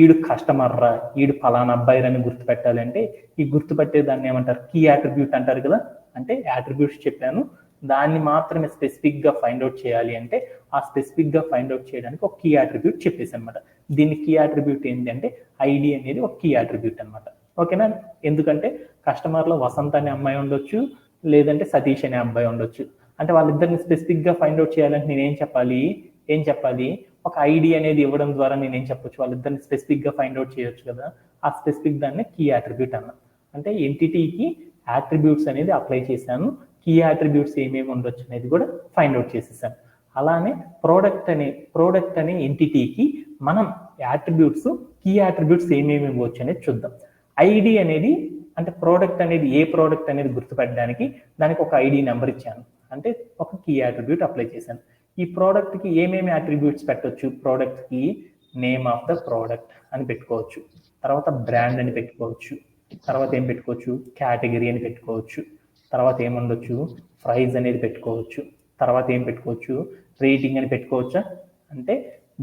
ఈడు కస్టమర్ రా, ఈడు ఫలానా అబ్బాయి అని గుర్తుపెట్టాలి అంటే ఈ గుర్తుపెట్టే దాన్ని ఏమంటారు కీ యాట్రిబ్యూట్ అంటారు కదా. అంటే యాట్రిబ్యూట్స్ చెప్పాను, దాన్ని మాత్రమే స్పెసిఫిక్గా ఫైండ్ అవుట్ చేయాలి అంటే ఆ స్పెసిఫిక్గా ఫైండ్ అవుట్ చేయడానికి ఒక కీ యాట్రిబ్యూట్ చెప్పేసి అనమాట. దీన్ని కీ యాట్రిబ్యూట్ ఏంటి అంటే ఐడి అనేది ఒక కీ యాట్రిబ్యూట్ అనమాట. ఓకేనా? ఎందుకంటే కస్టమర్లో వసంత్ అనే అమ్మాయి ఉండొచ్చు, లేదంటే సతీష్ అనే అబ్బాయి ఉండొచ్చు. అంటే వాళ్ళిద్దరిని స్పెసిఫిక్గా ఫైండ్ అవుట్ చేయాలంటే నేనేం చెప్పాలి ఒక ఐడి అనేది ఇవ్వడం ద్వారా నేనేం చెప్పొచ్చు, వాళ్ళిద్దరిని స్పెసిఫిక్గా ఫైండ్ అవుట్ చేయొచ్చు కదా. ఆ స్పెసిఫిక్ దాన్ని కీ యాట్రిబ్యూట్ అన్నా. అంటే ఎంటిటీకి యాట్రిబ్యూట్స్ అనేది అప్లై చేశాను, కీ యాట్రిబ్యూట్స్ ఏమేమి ఉండొచ్చు అనేది కూడా ఫైండ్ అవుట్ చేసేసాను. అలానే ప్రోడక్ట్ అనే ఎంటిటీకి మనం యాట్రిబ్యూట్స్ కీ యాట్రిబ్యూట్స్ ఏమేమి ఇవ్వచ్చు అనేది చూద్దాం. ఐడి అనేది అంటే ప్రోడక్ట్ అనేది ఏ ప్రోడక్ట్ అనేది గుర్తుపెట్టడానికి దానికి ఒక ఐడి నెంబర్ ఇచ్చాను, అంటే ఒక కీ యాట్రిబ్యూట్ అప్లై చేశాను. ఈ ప్రోడక్ట్కి ఏమేమి యాట్రిబ్యూట్స్ పెట్టవచ్చు, ప్రోడక్ట్కి నేమ్ ఆఫ్ ద ప్రోడక్ట్ అని పెట్టుకోవచ్చు, తర్వాత బ్రాండ్ అని పెట్టుకోవచ్చు, తర్వాత ఏం పెట్టుకోవచ్చు కేటగిరీ అని పెట్టుకోవచ్చు, తర్వాత ఏముండొచ్చు ప్రైస్ అనేది పెట్టుకోవచ్చు, తర్వాత ఏం పెట్టుకోవచ్చు రేటింగ్ అని పెట్టుకోవచ్చా. అంటే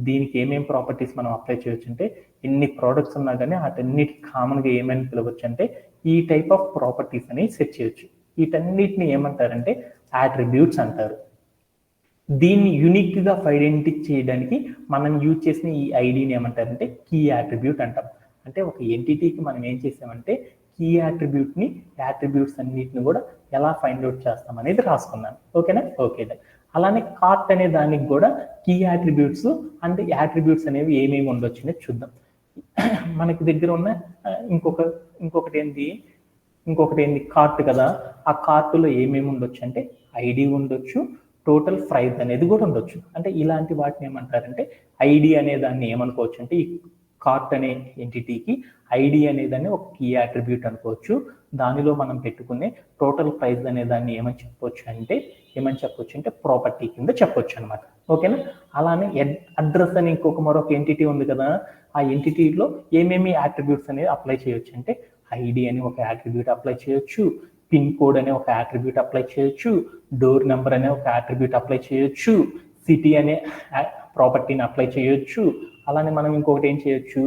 దీనికి ఏమేమి ప్రాపర్టీస్ మనం అప్లై చేయొచ్చు అంటే ఎన్ని ప్రోడక్ట్స్ ఉన్నా కానీ వాటన్నిటి కామన్గా ఏమైనా పిలవచ్చు అంటే ఈ టైప్ ఆఫ్ ప్రాపర్టీస్ అని సెట్ చేయొచ్చు. వీటన్నిటిని ఏమంటారంటే యాట్రిబ్యూట్స్ అంటారు. దీన్ని యూనిక్గా ఐడెంటిఫై చేయడానికి మనం యూజ్ చేసిన ఈ ఐడిని ఏమంటారంటే కీ యాట్రిబ్యూట్ అంటాం. అంటే ఒక ఎంటిటీకి మనం ఏం చేసామంటే కీ యాట్రిబ్యూట్స్ అన్నిటిని కూడా ఎలా ఫైండ్ అవుట్ చేస్తాం అనేది రాసుకున్నాను. ఓకేనా? ఓకే. అలానే కార్ట్ అనే దానికి కూడా కీ యాట్రిబ్యూట్స్ అంటే యాట్రిబ్యూట్స్ అనేవి ఏమేమి ఉండొచ్చు అనేది చూద్దాం. మనకి దగ్గర ఉన్న ఇంకొకటి ఏంది కార్ట్ కదా. ఆ కార్టులో ఏమేమి ఉండొచ్చు అంటే ఐడి ఉండొచ్చు, టోటల్ ప్రైస్ అనేది కూడా ఉండొచ్చు. అంటే ఇలాంటి వాటిని ఏమంటారంటే ఐడి అనే దాన్ని ఏమనుకోవచ్చు అంటే ఈ కార్ట్ అనే ఎంటిటీకి ఐడి అనేదాన్ని ఒక కీ యాట్రిబ్యూట్ అనుకోవచ్చు. దానిలో మనం పెట్టుకునే టోటల్ ప్రైస్ అనే దాన్ని ఏమని చెప్పొచ్చు అంటే ప్రాపర్టీ కింద చెప్పొచ్చు అనమాట. ఓకేనా? అలానే అడ్రస్ అని మరొక ఎంటిటీ ఉంది కదా. ఆ ఎంటిటీలో ఏమేమి యాట్రిబ్యూట్స్ అనేది అప్లై చేయొచ్చు అంటే ఐడి అని ఒక యాట్రిబ్యూట్ అప్లై చేయొచ్చు, పిన్ కోడ్ అనే ఒక యాట్రిబ్యూట్ అప్లై చేయొచ్చు, డోర్ నెంబర్ అనే ఒక యాట్రిబ్యూట్ అప్లై చేయొచ్చు, సిటీ అనే ప్రాపర్టీని అప్లై చేయొచ్చు. అలానే మనం ఇంకొకటి ఏం చేయొచ్చు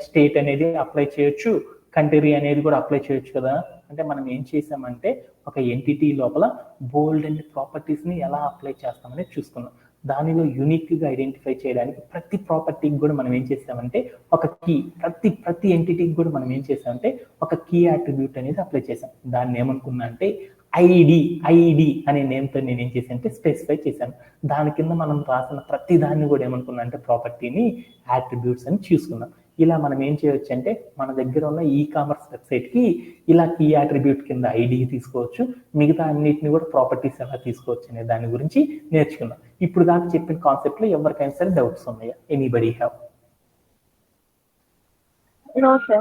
స్టేట్ అనేది అప్లై చేయొచ్చు, కంట్రీ అనేది కూడా అప్లై చేయొచ్చు కదా. అంటే మనం ఏం చేసామంటే ఒక ఎంటిటీ లోపల బోల్డ్ అనే ప్రాపర్టీస్ని ఎలా అప్లై చేస్తామనేది చూసుకున్నాం. దానిలో యూనిక్గా ఐడెంటిఫై చేయడానికి ప్రతి ప్రాపర్టీకి కూడా మనం ఏం చేసామంటే ఒక కీ ప్రతి ఎంటిటీకి కూడా మనం ఏం చేసామంటే ఒక కీ యాట్రిబ్యూట్ అనేది అప్లై చేసాం. దాన్ని ఏమనుకున్నా అంటే ఐడి అనే నేమ్తో నేను ఏం చేశాను అంటే స్పెసిఫై చేశాను. దాని కింద మనం రాసిన ప్రతి దాన్ని కూడా ఏమనుకున్నా అంటే ప్రాపర్టీని యాట్రిబ్యూట్స్ అని చూసుకున్నాం. ఇలా మనం ఏం చేయొచ్చు అంటే మన దగ్గర ఉన్న ఈ కామర్స్ వెబ్సైట్కి ఇలా కీ అట్రిబ్యూట్ కింద ఐడి తీసుకోవచ్చు, మిగతా అన్నిటిని కూడా ప్రాపర్టీస్ ఎలా తీసుకోవచ్చు అనే దాని గురించి నేర్చుకున్నాం. ఇప్పుడు దాకా చెప్పిన కాన్సెప్ట్లో ఎవరికైనా సరే డౌట్స్ ఉన్నాయా? Anybody have? No, sir.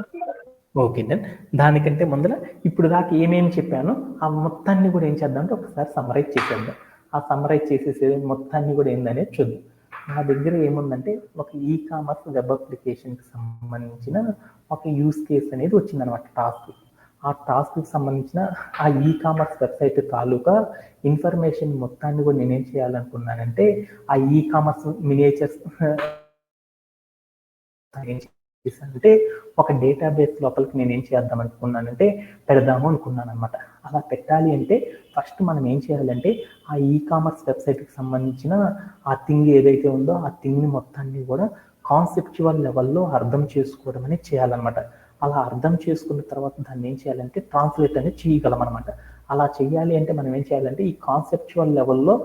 Okay then దానికంటే ముందర ఇప్పుడు దాకా ఏమేమి చెప్పానో ఆ మొత్తాన్ని కూడా ఏం చేద్దామంటే ఒకసారి సమ్మరైజ్ చేసేద్దాం. ఆ సమ్మరైజ్ చేసేసేది మొత్తాన్ని కూడా ఏందనేది చూద్దాం. నా దగ్గర ఏముందంటే ఒక ఈ కామర్స్ వెబ్ అప్లికేషన్కి సంబంధించిన ఒక యూస్ కేస్ అనేది వచ్చిందనమాట, టాస్క్. ఆ టాస్క్కి సంబంధించిన ఆ ఈ కామర్స్ వెబ్సైట్ తాలూకా ఇన్ఫర్మేషన్ మొత్తాన్ని కూడా నేనేం చేయాలనుకున్నానంటే ఆ ఈ కామర్స్ మినియేచర్స్ అంటే ఒక డేటాబేస్ లోపలికి నేను ఏం చేద్దాం అనుకున్నానంటే పెడదాము అనుకున్నాను అనమాట. అలా పెట్టాలి అంటే ఫస్ట్ మనం ఏం చేయాలంటే ఆ ఈ కామర్స్ వెబ్సైట్కి సంబంధించిన ఆ థింగ్ ఏదైతే ఉందో ఆ థింగ్ని మొత్తాన్ని కూడా కాన్సెప్చువల్ లెవెల్లో అర్థం చేసుకోవడం అనేది చేయాలన్నమాట. అలా అర్థం చేసుకున్న తర్వాత దాన్ని ఏం చేయాలంటే ట్రాన్స్లేట్ అనేది చేయగలం అనమాట. అలా చేయాలి అంటే మనం ఏం చేయాలంటే ఈ కాన్సెప్చువల్ లెవెల్లో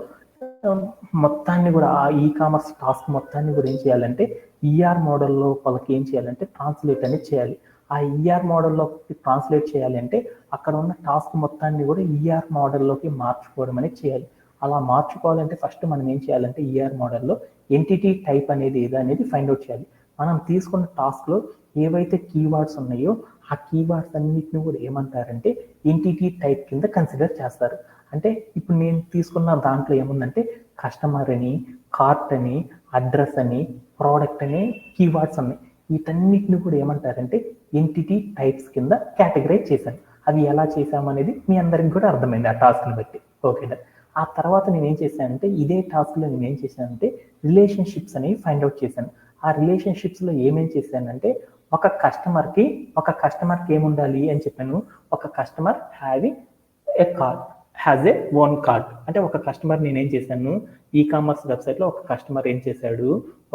మొత్తాన్ని కూడా ఆ ఈ కామర్స్ టాస్క్ మొత్తాన్ని కూడా ఏం చేయాలంటే ఈఆర్ మోడల్లో వాళ్ళకి ఏం చేయాలంటే ట్రాన్స్లేట్ అనేది చేయాలి. ఆ ఈఆర్ మోడల్లోకి ట్రాన్స్లేట్ చేయాలి అంటే అక్కడ ఉన్న టాస్క్ మొత్తాన్ని కూడా ఈఆర్ మోడల్లోకి మార్చుకోవడం అనేది చేయాలి. అలా మార్చుకోవాలంటే ఫస్ట్ మనం ఏం చేయాలంటే ఈఆర్ మోడల్లో ఎంటిటీ టైప్ అనేది ఏదో అనేది ఫైండ్ అవుట్ చేయాలి. మనం తీసుకున్న టాస్క్లో ఏవైతే కీవర్డ్స్ ఉన్నాయో ఆ కీవర్డ్స్ అన్నిటిని కూడా ఏమంటారంటే ఎంటిటీ టైప్ కింద కన్సిడర్ చేస్తారు. అంటే ఇప్పుడు నేను తీసుకున్న దాంట్లో ఏముందంటే కస్టమర్ అని, కార్ట్ అని, అడ్రస్ అని, ప్రోడక్ట్ అని కీవర్డ్స్ ఉన్నాయి. వీటన్నిటిని కూడా ఏమంటారంటే ఎంటిటీ టైప్స్ కింద కేటగరైజ్ చేశాను. అవి ఎలా చేశామనేది మీ అందరికి కూడా అర్థమైంది ఆ టాస్క్ని బట్టి. ఓకేనా? ఆ తర్వాత నేను ఏం చేశానంటే ఇదే టాస్క్లో నేను ఏం చేశానంటే రిలేషన్షిప్స్ అనేవి ఫైండ్ అవుట్ చేశాను. ఆ రిలేషన్షిప్స్లో ఏమేం చేశానంటే ఒక కస్టమర్కి ఏముండాలి అని చెప్పాను. ఒక customer having a card has a own card. అంటే ఒక కస్టమర్ నేనేం చేశాను, ఈ కామర్స్ వెబ్సైట్లో ఒక కస్టమర్ ఏం చేశాడు,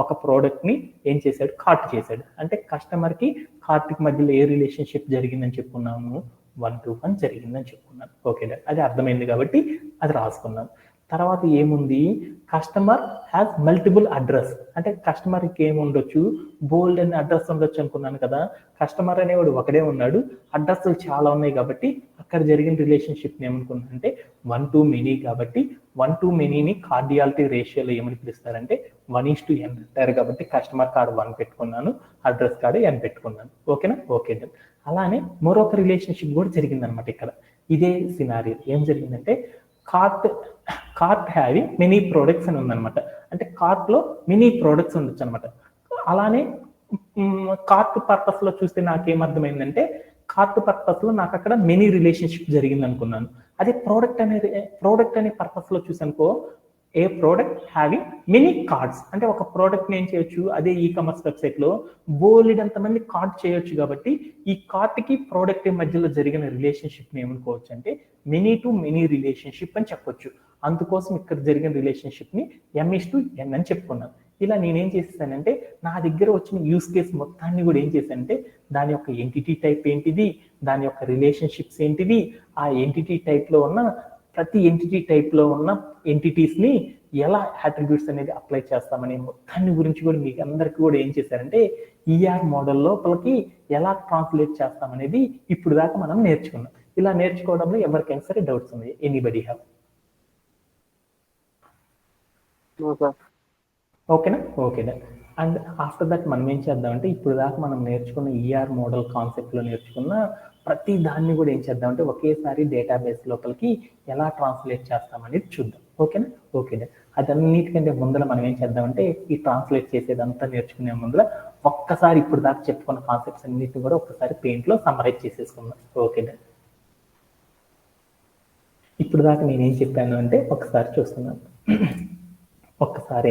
ఒక ప్రోడక్ట్ని ఏం చేశాడు, కార్ట్ చేశాడు. అంటే కస్టమర్కి కార్ట్కి మధ్యలో ఏ రిలేషన్షిప్ జరిగిందని చెప్పుకున్నాము, 1-to-1 జరిగిందని చెప్పుకున్నాను. ఓకే, అది అర్థమైంది కాబట్టి అది రాసుకున్నాను. తర్వాత ఏముంది, కస్టమర్ హ్యాస్ మల్టిపుల్ అడ్రస్. అంటే కస్టమర్కి ఏముండొచ్చు, బోల్డ్ అని అడ్రస్ ఉండొచ్చు అనుకున్నాను కదా. కస్టమర్ అనేవాడు ఒకడే ఉన్నాడు, అడ్రస్లు చాలా ఉన్నాయి కాబట్టి అక్కడ జరిగిన రిలేషన్షిప్ ఏమనుకున్నాను అంటే 1-to-many. కాబట్టి 1-to-manyని కార్డియాలిటీ రేషియోలో ఏమని పిలుస్తారంటే 1:n అంటారు. కాబట్టి కస్టమర్ కార్డ్ 1 పెట్టుకున్నాను, అడ్రస్ కార్డు n పెట్టుకున్నాను. ఓకేనా? ఓకే. అలానే మరొక రిలేషన్షిప్ కూడా జరిగిందనమాట ఇక్కడ. ఇదే సినారియో ఏం జరిగిందంటే కార్ట్ హ్యావింగ్ మెనీ ప్రోడక్ట్స్ అని ఉందనమాట. అంటే కార్ట్లో మెనీ ప్రోడక్ట్స్ ఉండొచ్చు అనమాట. అలానే కార్ట్ పర్పస్లో చూస్తే నాకేమర్థమైందంటే కార్ట్ పర్పస్లో నాకు అక్కడ మెనీ రిలేషన్షిప్ జరిగింది అనుకున్నాను. అదే ప్రోడక్ట్ అనే పర్పస్లో చూసానుకో, ఏ ప్రోడక్ట్ హ్యావింగ్ మెనీ కార్డ్స్. అంటే ఒక ప్రోడక్ట్ని ఏం చేయొచ్చు, అదే ఈ కామర్స్ వెబ్సైట్లో బోలెడంతమంది కార్ట్ చేయొచ్చు. కాబట్టి ఈ కార్ట్కి ప్రోడక్ట్ మధ్యలో జరిగిన రిలేషన్షిప్ని ఏమనుకోవచ్చు అంటే మెనీ రిలేషన్షిప్ అని చెప్పొచ్చు. అందుకోసం ఇక్కడ జరిగిన రిలేషన్షిప్ని M:n అని చెప్పుకున్నాను. ఇలా నేనేం చేసేసానంటే నా దగ్గర వచ్చిన యూస్ కేస్ మొత్తాన్ని కూడా ఏం చేశానంటే దాని యొక్క ఎంటిటీ టైప్ ఏంటిది, దాని యొక్క రిలేషన్షిప్స్ ఏంటివి, ఆ ఎంటిటీ టైప్లో ఉన్న ప్రతి ఎంటిటీ టైప్లో ఉన్న ఎంటిటీస్ని ఎలా అట్రిబ్యూట్స్ అనేది అప్లై చేస్తామనే మొత్తాన్ని గురించి కూడా మీకు అందరికీ కూడా ఏం చేశారంటే ఈఆర్ మోడల్లో వాళ్ళకి ఎలా ట్రాన్స్లేట్ చేస్తామనేది ఇప్పుడు దాకా మనం నేర్చుకున్నాం. ఇలా నేర్చుకోవడంలో ఎవరికైనా సరే డౌట్స్ ఉన్నాయి? Anybody have? ఓకేనా? ఓకేనా. అండ్ ఆఫ్టర్ దట్ మనం ఏం చేద్దామంటే ఇప్పుడు దాకా మనం నేర్చుకున్న ఈఆర్ మోడల్ కాన్సెప్ట్లో నేర్చుకున్న ప్రతి దాన్ని కూడా ఏం చేద్దామంటే ఒకేసారి డేటాబేస్ లోపలికి ఎలా ట్రాన్స్లేట్ చేస్తామనేది చూద్దాం. ఓకేనా? ఓకేనా. అదన్నిటికంటే ముందర మనం ఏం చేద్దామంటే ఈ ట్రాన్స్లేట్ చేసేదంతా నేర్చుకునే ముందర ఒక్కసారి ఇప్పుడు దాకా చెప్పుకున్న కాన్సెప్ట్స్ అన్నిటిని కూడా ఒక్కసారి పెయింట్లో సమ్మరైజ్ చేసేసుకుందాం. ఓకేనా. ఇప్పుడు దాకా నేనేం చెప్పాను అంటే ఒకసారి చూస్తున్నాను. ఒక్కసారి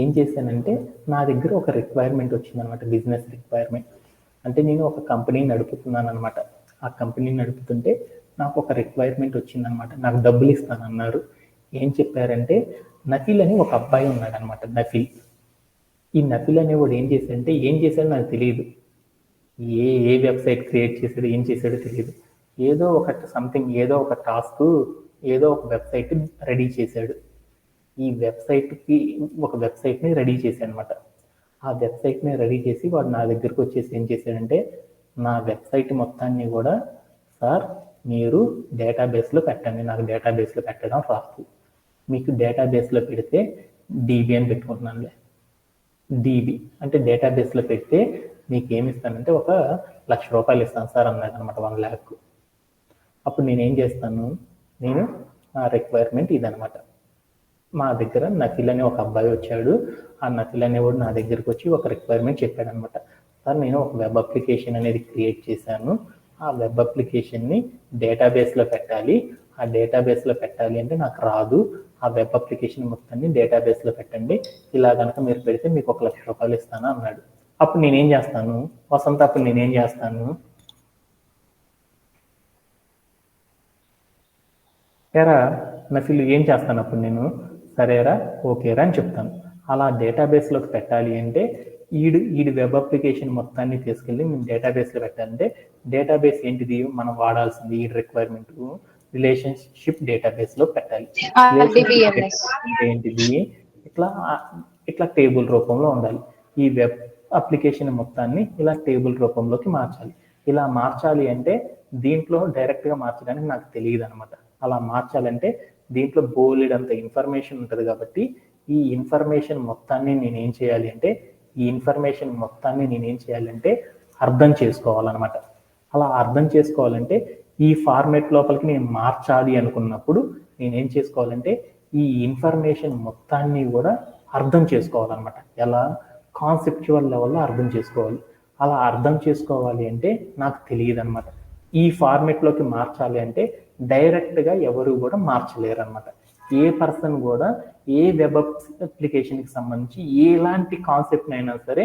ఏం చేశానంటే నా దగ్గర ఒక రిక్వైర్మెంట్ వచ్చిందనమాట, బిజినెస్ రిక్వైర్మెంట్. అంటే నేను ఒక కంపెనీని నడుపుతున్నాను అనమాట. ఆ కంపెనీని నడుపుతుంటే నాకు ఒక రిక్వైర్మెంట్ వచ్చిందనమాట. నాకు డబ్బులు ఇస్తానన్నారు. ఏం చెప్పారంటే నఫీల్ అని ఒక అబ్బాయి ఉన్నాడు అనమాట, నఫీల్. ఈ నఫీల్ అనేవాడు ఏం చేశాడో నాకు తెలియదు. ఏ వెబ్సైట్ క్రియేట్ చేశాడో ఏం చేశాడో తెలియదు. ఏదో ఒక టాస్క్, ఏదో ఒక వెబ్సైట్ రెడీ చేశాడు. ఈ వెబ్సైట్ని రెడీ చేశాడు అనమాట. ఆ వెబ్సైట్ని రెడీ చేసి వాడు నా దగ్గరకు వచ్చేసి ఏం చేశాడంటే నా వెబ్సైట్ మొత్తాన్ని కూడా సార్ మీరు డేటాబేస్లో పెట్టండి, నాకు డేటాబేస్లో పెట్టడం రాదు, మీకు డేటాబేస్లో పెడితే డీబీ అని పెట్టుకుంటున్నానులే, డీబీ అంటే డేటాబేస్లో పెడితే మీకు ఏమి ఇస్తానంటే ఒక ₹1,00,000 ఇస్తాను సార్ అన్నాడు అనమాట, 1 lakh. అప్పుడు నేనేం చేస్తాను, నేను ఆ రిక్వైర్మెంట్ ఇదనమాట. మా దగ్గర నకిల్ అనే ఒక అబ్బాయి వచ్చాడు, ఆ నకిల్ అనేవాడు నా దగ్గరకు వచ్చి ఒక రిక్వైర్మెంట్ చెప్పాడు అనమాట. సార్ నేను ఒక వెబ్ అప్లికేషన్ అనేది క్రియేట్ చేశాను, ఆ వెబ్ అప్లికేషన్ని డేటాబేస్లో పెట్టాలి, ఆ డేటాబేస్లో పెట్టాలి అంటే నాకు రాదు, ఆ వెబ్ అప్లికేషన్ మొత్తాన్ని డేటాబేస్లో పెట్టండి, ఇలా కనుక మీరు పెడితే మీకు ఒక ₹1,00,000 ఇస్తాను అన్నాడు. అప్పుడు నేనేం చేస్తాను వసంత, అప్పుడు నేనేం చేస్తాను, ఎరా నఫిల్ ఏం చేస్తాను అప్పుడు నేను, సరేరా ఓకేరా అని చెప్తాను. అలా డేటాబేస్లోకి పెట్టాలి అంటే ఈడు వెబ్ అప్లికేషన్ మొత్తాన్ని తీసుకెళ్ళి మేము డేటాబేస్లో పెట్టాలంటే డేటాబేస్ ఏంటిది మనం వాడాల్సింది, ఈ రిక్వైర్మెంట్ రిలేషన్షిప్ డేటాబేస్లో పెట్టాలి. ఏంటిది ఇట్లా ఇట్లా టేబుల్ రూపంలో ఉండాలి. ఈ వెబ్ అప్లికేషన్ మొత్తాన్ని ఇలా టేబుల్ రూపంలోకి మార్చాలి. ఇలా మార్చాలి అంటే దీంట్లో డైరెక్ట్గా మార్చడానికి నాకు తెలియదు అనమాట. అలా మార్చాలంటే దీంట్లో బోలెడంత ఇన్ఫర్మేషన్ ఉంటుంది కాబట్టి ఈ ఇన్ఫర్మేషన్ మొత్తాన్ని నేనేం చేయాలి అంటే అర్థం చేసుకోవాలన్నమాట. అలా అర్థం చేసుకోవాలంటే ఈ ఫార్మేట్ లోపలికి నేను మార్చాలి అనుకున్నప్పుడు నేనేం చేసుకోవాలంటే ఈ ఇన్ఫర్మేషన్ మొత్తాన్ని కూడా అర్థం చేసుకోవాలన్నమాట. ఎలా, కాన్సెప్చువల్ లెవెల్లో అర్థం చేసుకోవాలి. అలా అర్థం చేసుకోవాలి అంటే నాకు తెలియదు అనమాట. ఈ ఫార్మేట్లోకి మార్చాలి అంటే డైరెక్ట్గా ఎవరు కూడా మార్చలేరు అనమాట. ఏ పర్సన్ కూడా ఏ వెబ్ అప్లికేషన్కి సంబంధించి ఎలాంటి కాన్సెప్ట్ అయినా సరే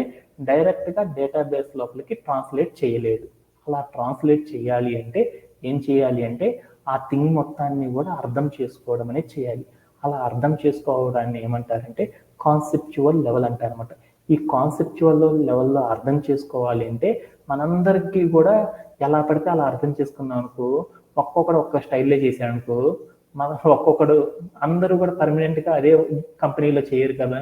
డైరెక్ట్గా డేటాబేస్ లోపలికి ట్రాన్స్లేట్ చేయలేదు. అలా ట్రాన్స్లేట్ చేయాలి అంటే ఏం చేయాలి అంటే ఆ థింగ్ మొత్తాన్ని కూడా అర్థం చేసుకోవడం అనేది చేయాలి. అలా అర్థం చేసుకోవడాన్ని ఏమంటారంటే కాన్సెప్చువల్ లెవెల్ అంటారనమాట. ఈ కాన్సెప్చువల్ లెవెల్లో అర్థం చేసుకోవాలి అంటే మనందరికీ కూడా ఎలా పడితే అలా అర్థం చేసుకున్నాం అనుకో, ఒక్కొక్కడు ఒక్క స్టైల్లో చేశాడు అనుకో, మనం ఒక్కొక్కడు అందరూ కూడా పర్మనెంట్గా అదే కంపెనీలో చేయరు కదా,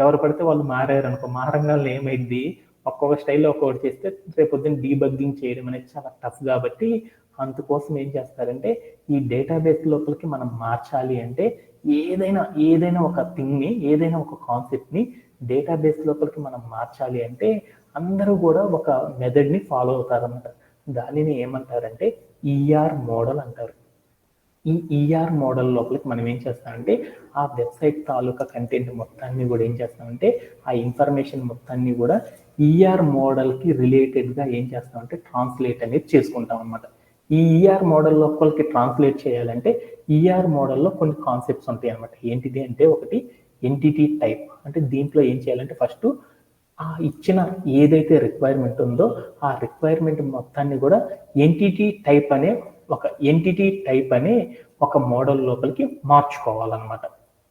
ఎవరు పడితే వాళ్ళు మారారు అనుకో, మారంగానే ఏమైంది ఒక్కొక్క స్టైల్లో ఒక్కొక్కటి చేస్తే రేపొద్దున డీబగ్గింగ్ చేయడం అనేది చాలా టఫ్. కాబట్టి అందుకోసం ఏం చేస్తారంటే ఈ డేటాబేస్ లోపలికి మనం మార్చాలి అంటే ఏదైనా ఒక థింగ్ని, ఏదైనా ఒక కాన్సెప్ట్ని డేటాబేస్ లోపలికి మనం మార్చాలి అంటే అందరూ కూడా ఒక మెథడ్ని ఫాలో అవుతారన్నమాట. దానిని ఏమంటారంటే ఈఆర్ మోడల్ అంటారు. ఈ ఈఆర్ మోడల్ లోపలికి మనం ఏం చేస్తామంటే ఆ వెబ్సైట్ తాలూకా కంటెంట్ మొత్తాన్ని కూడా ఏం చేస్తామంటే ఆ ఇన్ఫర్మేషన్ మొత్తాన్ని కూడా ఈఆర్ మోడల్కి రిలేటెడ్గా ఏం చేస్తామంటే ట్రాన్స్లేట్ అనేది చేసుకుంటాం అనమాట. ఈ ఈఆర్ మోడల్ లోపలికి ట్రాన్స్లేట్ చేయాలంటే ఈఆర్ మోడల్లో కొన్ని కాన్సెప్ట్స్ ఉంటాయి అనమాట. ఏంటిది అంటే ఒకటి ఎంటిటీ టైప్. అంటే దీంట్లో ఏం చేయాలంటే ఫస్ట్ ఆ ఇచ్చిన ఏదైతే రిక్వైర్మెంట్ ఉందో ఆ రిక్వైర్మెంట్ మొత్తాన్ని కూడా ఎంటిటీ టైప్ అనే ఒక మోడల్ లోపలికి మార్చుకోవాలన్నమాట.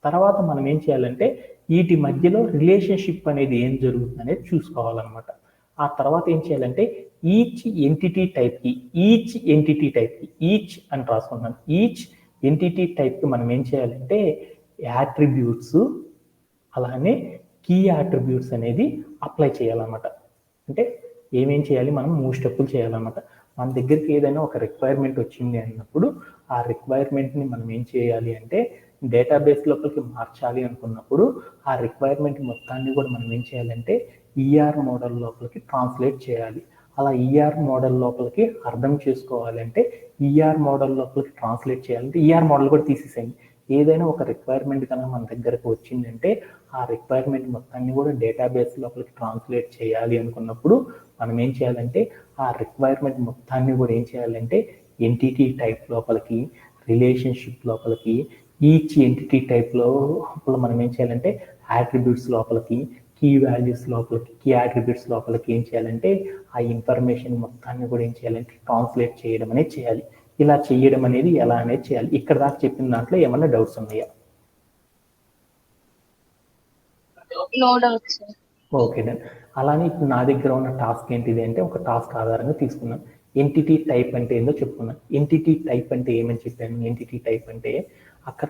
తర్వాత మనం ఏం చేయాలంటే వీటి మధ్యలో రిలేషన్షిప్ అనేది ఏం జరుగుతుంది అనేది చూసుకోవాలన్నమాట. ఆ తర్వాత ఏం చేయాలంటే ఈచ్ ఎంటిటీ టైప్కి మనం ఏం చేయాలంటే యాట్రిబ్యూట్స్ అలానే కీ యాట్రిబ్యూట్స్ అనేది అప్లై చేయాలన్నమాట. అంటే ఏమేం చేయాలి, మనం 3 స్టెప్పులు చేయాలన్నమాట. మన దగ్గరికి ఏదైనా ఒక రిక్వైర్మెంట్ వచ్చింది అన్నప్పుడు ఆ రిక్వైర్మెంట్ని మనం ఏం చేయాలి అంటే డేటాబేస్ లోపలికి మార్చాలి అనుకున్నప్పుడు ఆ రిక్వైర్మెంట్ మొత్తాన్ని కూడా మనం ఏం చేయాలంటే ఈఆర్ మోడల్ లోపలికి ట్రాన్స్లేట్ చేయాలి. అలా ఈఆర్ మోడల్ లోపలికి అర్థం చేసుకోవాలి అంటే ఈఆర్ మోడల్ లోపలికి ట్రాన్స్లేట్ చేయాలంటే ఈఆర్ మోడల్ కూడా తీసేసేయండి. ఏదైనా ఒక రిక్వైర్మెంట్ కనుక మన దగ్గరకు వచ్చిందంటే ఆ రిక్వైర్మెంట్ మొత్తాన్ని కూడా డేటాబేస్ లోపలికి ట్రాన్స్లేట్ చేయాలి అనుకున్నప్పుడు మనం ఏం చేయాలంటే ఆ రిక్వైర్మెంట్ మొత్తాన్ని కూడా ఏం చేయాలంటే ఎంటిటీ టైప్ లోపలికి, రిలేషన్షిప్ లోపలికి, ఈచ్ ఎంటిటీ టైప్ లోపల మనం ఏం చేయాలంటే యాట్రిబ్యూట్స్ లోపలికి, కీ వాల్యూస్ లోపలికి, కీ యాట్రిబ్యూట్స్ లోపలికి ఏం చేయాలంటే ఆ ఇన్ఫర్మేషన్ మొత్తాన్ని కూడా ఏం చేయాలంటే ట్రాన్స్లేట్ చేయడం అనేది చేయాలి. ఇలా చేయడం అనేది ఎలా అనేది చేయాలి. ఇక్కడ దాకా చెప్పిన దాంట్లో ఏమన్నా డౌట్స్ ఉన్నాయా? Okay done. అలానే ఇప్పుడు నా దగ్గర ఉన్న టాస్క్ ఏంటిది అంటే ఒక టాస్క్ ఆధారంగా తీసుకున్నాను. ఎంటిటీ టైప్ అంటే ఏందో చెప్పుకున్నాను. ఎంటిటీ టైప్ అంటే ఏమని చెప్పాను? ఎంటిటీ టైప్ అంటే అక్కడ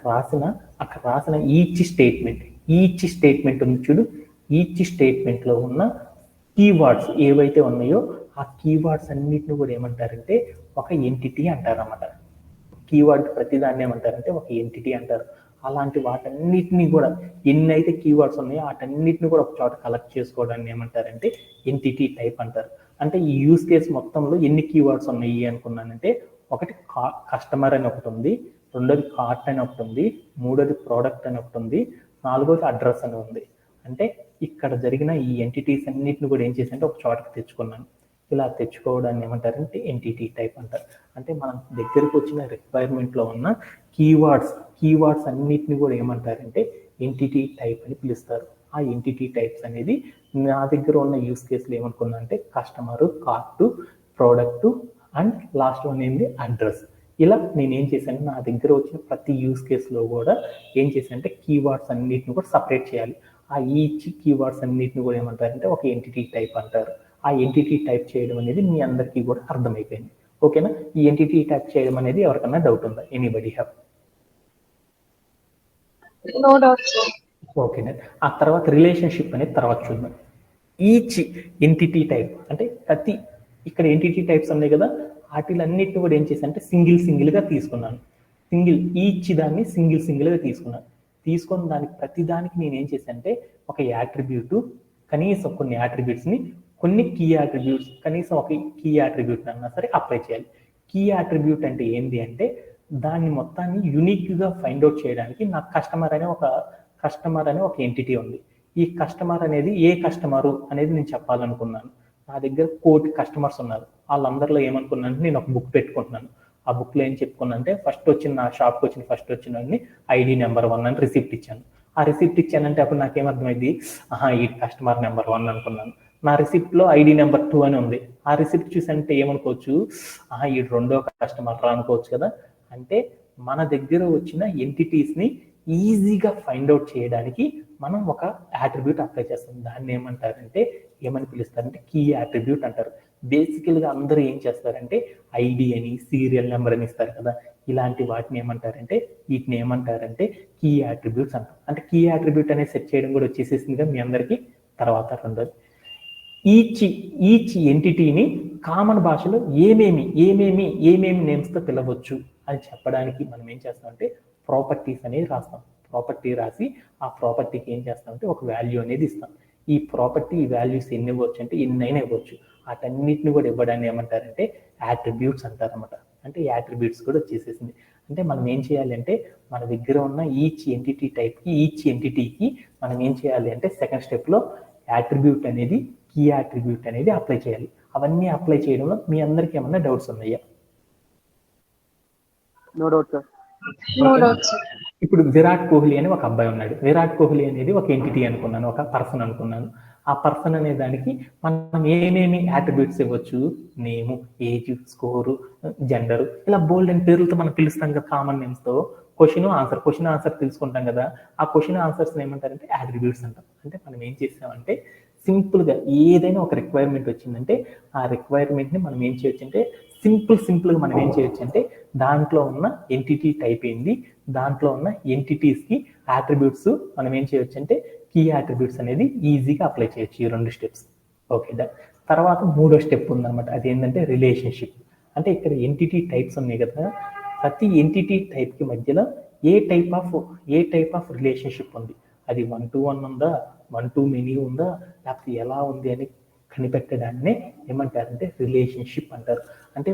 రాసిన ఈచ్ స్టేట్మెంట్ ఉంది చూడు, ఈచ్ స్టేట్మెంట్లో ఉన్న కీవర్డ్స్ ఏవైతే ఉన్నాయో ఆ కీవర్డ్స్ అన్నిటిని కూడా ఏమంటారంటే ఒక ఎంటిటీ అంటారు అన్నమాట. కీవర్డ్ ప్రతిదాన్ని ఏమంటారంటే ఒక ఎంటిటీ అంటారు. అలాంటి వాటన్నిటిని కూడా ఎన్నైతే కీవర్డ్స్ ఉన్నాయో వాటన్నిటిని కూడా ఒక చోట కలెక్ట్ చేసుకోవడాన్ని ఏమంటారంటే ఎంటిటీ టైప్ అంటారు. అంటే ఈ యూస్ కేస్ మొత్తంలో ఎన్ని కీవర్డ్స్ ఉన్నాయి అనుకున్నానంటే, ఒకటి కస్టమర్ అని ఒకటి ఉంది, రెండోది కార్ట్ అని ఒకటి ఉంది, మూడోది ప్రోడక్ట్ అని ఒకటి ఉంది, నాలుగోది అడ్రస్ అని ఉంది. అంటే ఇక్కడ జరిగిన ఈ ఎంటిటీస్ అన్నిటిని కూడా ఏం చేశానంటే ఒక చోటకి తెచ్చుకున్నాను. ఇలా తెచ్చుకోవడాన్ని ఏమంటారంటే ఎంటిటీ టైప్ అంటారు. అంటే మనం దగ్గరకు వచ్చిన రిక్వైర్మెంట్లో ఉన్న కీవర్డ్స్ అన్నిటిని కూడా ఏమంటారంటే ఎంటిటీ టైప్ అని పిలుస్తారు. ఆ ఎంటిటీ టైప్స్ అనేది నా దగ్గర ఉన్న యూస్ కేసులు ఏమనుకున్నా అంటే customer, cart, product and last one ఏంది అడ్రస్. ఇలా నేను ఏం చేశాను, నా దగ్గర వచ్చిన ప్రతి యూస్ కేసులో కూడా ఏం చేశానంటే కీవర్డ్స్ అన్నిటిని కూడా సపరేట్ చేయాలి. ఆ ఈచ్ కీవర్డ్స్ అన్నిటిని కూడా ఏమంటారంటే ఒక ఎంటిటీ టైప్ అంటారు. ఆ ఎంటిటీ టైప్ చేయడం అనేది మీ అందరికీ కూడా అర్థమైపోయింది. ఓకేనా? ఈ ఎంటిటీ టైప్ చేయడం అనేది ఎవరికన్నా డౌట్ ఉందా? Anybody have? No doubt, sir. ఓకేనా? ఆ తర్వాత రిలేషన్షిప్ అనేది తర్వాత చూద్దాం. ఈచ్ ఎంటిటీ టైప్ అంటే ప్రతి ఇక్కడ ఎంటిటీ టైప్స్ ఉన్నాయి కదా, వాటిలన్నిటిని కూడా ఏం చేశానంటే సింగిల్గా తీసుకున్నాను. ఈచ్ దాన్ని సింగిల్గా తీసుకున్నాను. తీసుకొని దానికి ప్రతిదానికి నేను ఏం చేశానంటే ఒక యాట్రిబ్యూట్, కనీసం కొన్ని యాట్రిబ్యూట్స్ని, కొన్ని కీ యాట్రిబ్యూట్స్, కనీసం ఒక కీ యాట్రిబ్యూట్ అన్నా సరే అప్లై చేయాలి. కీ యాట్రిబ్యూట్ అంటే ఏంటి అంటే దాన్ని మొత్తాన్ని యూనిక్గా ఫైండ్ అవుట్ చేయడానికి నాకు కస్టమర్ అనే ఒక ఎంటిటీ ఉంది. ఈ కస్టమర్ అనేది ఏ కస్టమరు అనేది నేను చెప్పాలనుకున్నాను. నా దగ్గర 1,000,000 కస్టమర్స్ ఉన్నారు. వాళ్ళందరిలో ఏమనుకున్నాను, నేను ఒక బుక్ పెట్టుకుంటున్నాను. ఆ బుక్లో ఏం చెప్పుకున్నానంటే నా షాప్కి వచ్చిన ఫస్ట్ వచ్చిన ఐడి నెంబర్ 1 అని రిసిప్ట్ ఇచ్చాను. ఆ రిసిప్ట్ ఇచ్చానంటే అప్పుడు నాకేమర్థమైంది, ఈ కస్టమర్ నెంబర్ 1 అనుకున్నాను. నా రిసిప్ట్లో ఐడి నెంబర్ 2 అని ఉంది. ఆ రిసిప్ట్ చూసంటే ఏమనుకోవచ్చు, ఈ రెండో కస్టమర్ రా అనుకోవచ్చు కదా. అంటే మన దగ్గర వచ్చిన ఎంటిటీస్ని ఈజీగా ఫైండ్ అవుట్ చేయడానికి మనం ఒక యాట్రిబ్యూట్ అప్లై చేస్తాం. దాన్ని ఏమని పిలుస్తారంటే కీ యాట్రిబ్యూట్ అంటారు. బేసికల్గా అందరూ ఏం చేస్తారంటే ఐడి అని, సీరియల్ నెంబర్ అని ఇస్తారు కదా. ఇలాంటి వీటిని ఏమంటారంటే కీ యాట్రిబ్యూట్స్ అంటారు. అంటే కీ యాట్రిబ్యూట్ అనేది సెట్ చేయడం కూడా వచ్చేసేసిందిగా మీ అందరికీ. తర్వాత రెండోది ఈచ్ ఎంటిటీని కామన్ భాషలో ఏమేమి నేమ్స్తో పిలవచ్చు అని చెప్పడానికి మనం ఏం చేస్తామంటే ప్రాపర్టీస్ అనేది రాస్తాం. ప్రాపర్టీ రాసి ఆ ప్రాపర్టీకి ఏం చేస్తామంటే ఒక వాల్యూ అనేది ఇస్తాం. ఈ ప్రాపర్టీ వాల్యూస్ ఎన్ని ఇవ్వచ్చు అంటే ఎన్నైనా ఇవ్వచ్చు. వాటన్నిటిని కూడా ఇవ్వడాన్ని ఏమంటారంటే యాట్రిబ్యూట్స్ అంటారన్నమాట. అంటే యాట్రిబ్యూట్స్ కూడా వచ్చేసేసింది. అంటే మనం ఏం చేయాలి అంటే మన దగ్గర ఉన్న ఈచ్ ఎంటిటీకి మనం ఏం చేయాలి అంటే సెకండ్ స్టెప్లో యాట్రిబ్యూట్ అనేది, కీ యాట్రిబ్యూట్ అనేది అప్లై చేయాలి. అవన్నీ అప్లై చేయడంలో మీ అందరికీ ఏమన్నా డౌట్స్ ఉన్నాయా? No doubt sir. No doubt, sir. ఇప్పుడు విరాట్ కోహ్లీ అని ఒక అబ్బాయి ఉన్నాడు. విరాట్ కోహ్లీ అనేది ఒక ఎంటిటీ అనుకున్నాను, ఒక పర్సన్ అనుకున్నాను. ఆ పర్సన్ అనే దానికి మనం ఏమేమి యాట్రిబ్యూట్స్ ఇవ్వచ్చు, నేము, ఏజ్, స్కోరు, జెండరు, ఇలా బోల్డ్ అండ్ పేర్లతో మనం పిలుస్తాం కదా కామన్ నేమ్స్తో. క్వశ్చన్ ఆన్సర్ తెలుసుకుంటాం కదా. ఆ క్వశ్చన్ ఆన్సర్స్ ఏమంటారంటే యాట్రిబ్యూట్స్ అంటాం. అంటే మనం ఏం చేసామంటే సింపుల్గా ఏదైనా ఒక రిక్వైర్మెంట్ వచ్చిందంటే ఆ రిక్వైర్మెంట్ని మనం ఏం చేయొచ్చు అంటే సింపుల్గా మనం ఏం చేయొచ్చు అంటే దాంట్లో ఉన్న ఎంటిటీ టైప్ ఏంది, దాంట్లో ఉన్న ఎంటిటీస్కి యాట్రిబ్యూట్స్ మనం ఏం చేయొచ్చు అంటే కీ యాట్రిబ్యూట్స్ అనేది ఈజీగా అప్లై చేయొచ్చు. ఈ 2 స్టెప్స్. ఓకే. తర్వాత 3వ స్టెప్ ఉందన్నమాట. అది ఏంటంటే రిలేషన్షిప్. అంటే ఇక్కడ ఎంటిటీ టైప్స్ ఉన్నాయి కదా, ప్రతి ఎంటిటీ టైప్కి మధ్యలో ఏ టైప్ ఆఫ్ రిలేషన్షిప్ ఉంది, అది 1-to-1 ఉందా, 1-to-many ఉందా, లేకపోతే ఎలా ఉంది అని కనిపెట్టడాన్నే ఏమంటారంటే రిలేషన్షిప్ అంటారు. అంటే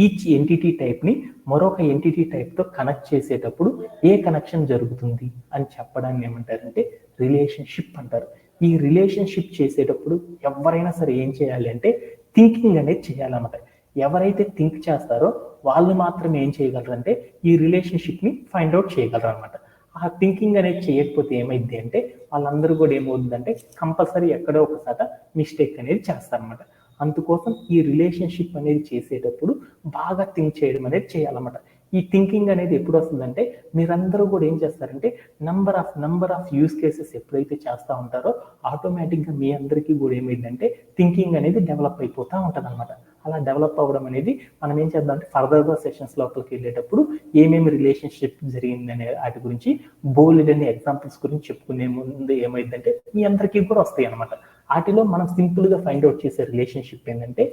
ఈచ్ ఎంటిటీ టైప్ని మరొక ఎంటిటీ టైప్తో కనెక్ట్ చేసేటప్పుడు ఏ కనెక్షన్ జరుగుతుంది అని చెప్పడాన్ని ఏమంటారంటే రిలేషన్షిప్ అంటారు. ఈ రిలేషన్షిప్ చేసేటప్పుడు ఎవరైనా సరే ఏం చేయాలి అంటే థింకింగ్ అనేది చేయాలన్నమాట. ఎవరైతే థింక్ చేస్తారో వాళ్ళు మాత్రమే ఏం చేయగలరు అంటే ఈ రిలేషన్షిప్ని ఫైండ్ అవుట్ చేయగలరు అనమాట. ఆ థింకింగ్ అనేది చేయకపోతే ఏమైంది అంటే వాళ్ళందరూ కూడా ఏమవుతుందంటే కంపల్సరీ ఎక్కడో ఒకసారి మిస్టేక్ అనేది చేస్తారనమాట. అందుకోసం ఈ రిలేషన్షిప్ అనేది చేసేటప్పుడు బాగా థింక్ చేయడం అనేది చేయాలన్నమాట. ఈ థింకింగ్ అనేది ఎప్పుడు వస్తుందంటే మీరందరూ కూడా ఏం చేస్తారంటే నంబర్ ఆఫ్ యూస్ కేసెస్ ఎప్పుడైతే చేస్తూ ఉంటారో ఆటోమేటిక్గా మీ అందరికీ కూడా ఏమైందంటే థింకింగ్ అనేది డెవలప్ అయిపోతూ ఉంటుంది అనమాట. అలా డెవలప్ అవ్వడం అనేది మనం ఏం చేద్దాం అంటే ఫర్దర్గా సెషన్స్ లోపలికి వెళ్ళేటప్పుడు ఏమేమి రిలేషన్షిప్ జరిగింది అనే వాటి గురించి బోల్డ్ అనే ఎగ్జాంపుల్స్ గురించి చెప్పుకునే ముందు ఏమైందంటే మీ అందరికీ కూడా వస్తాయి అనమాట. వాటిలో మనం సింపుల్ గా ఫైండ్ అవుట్ చేసే రిలేషన్షిప్ ఏంటంటే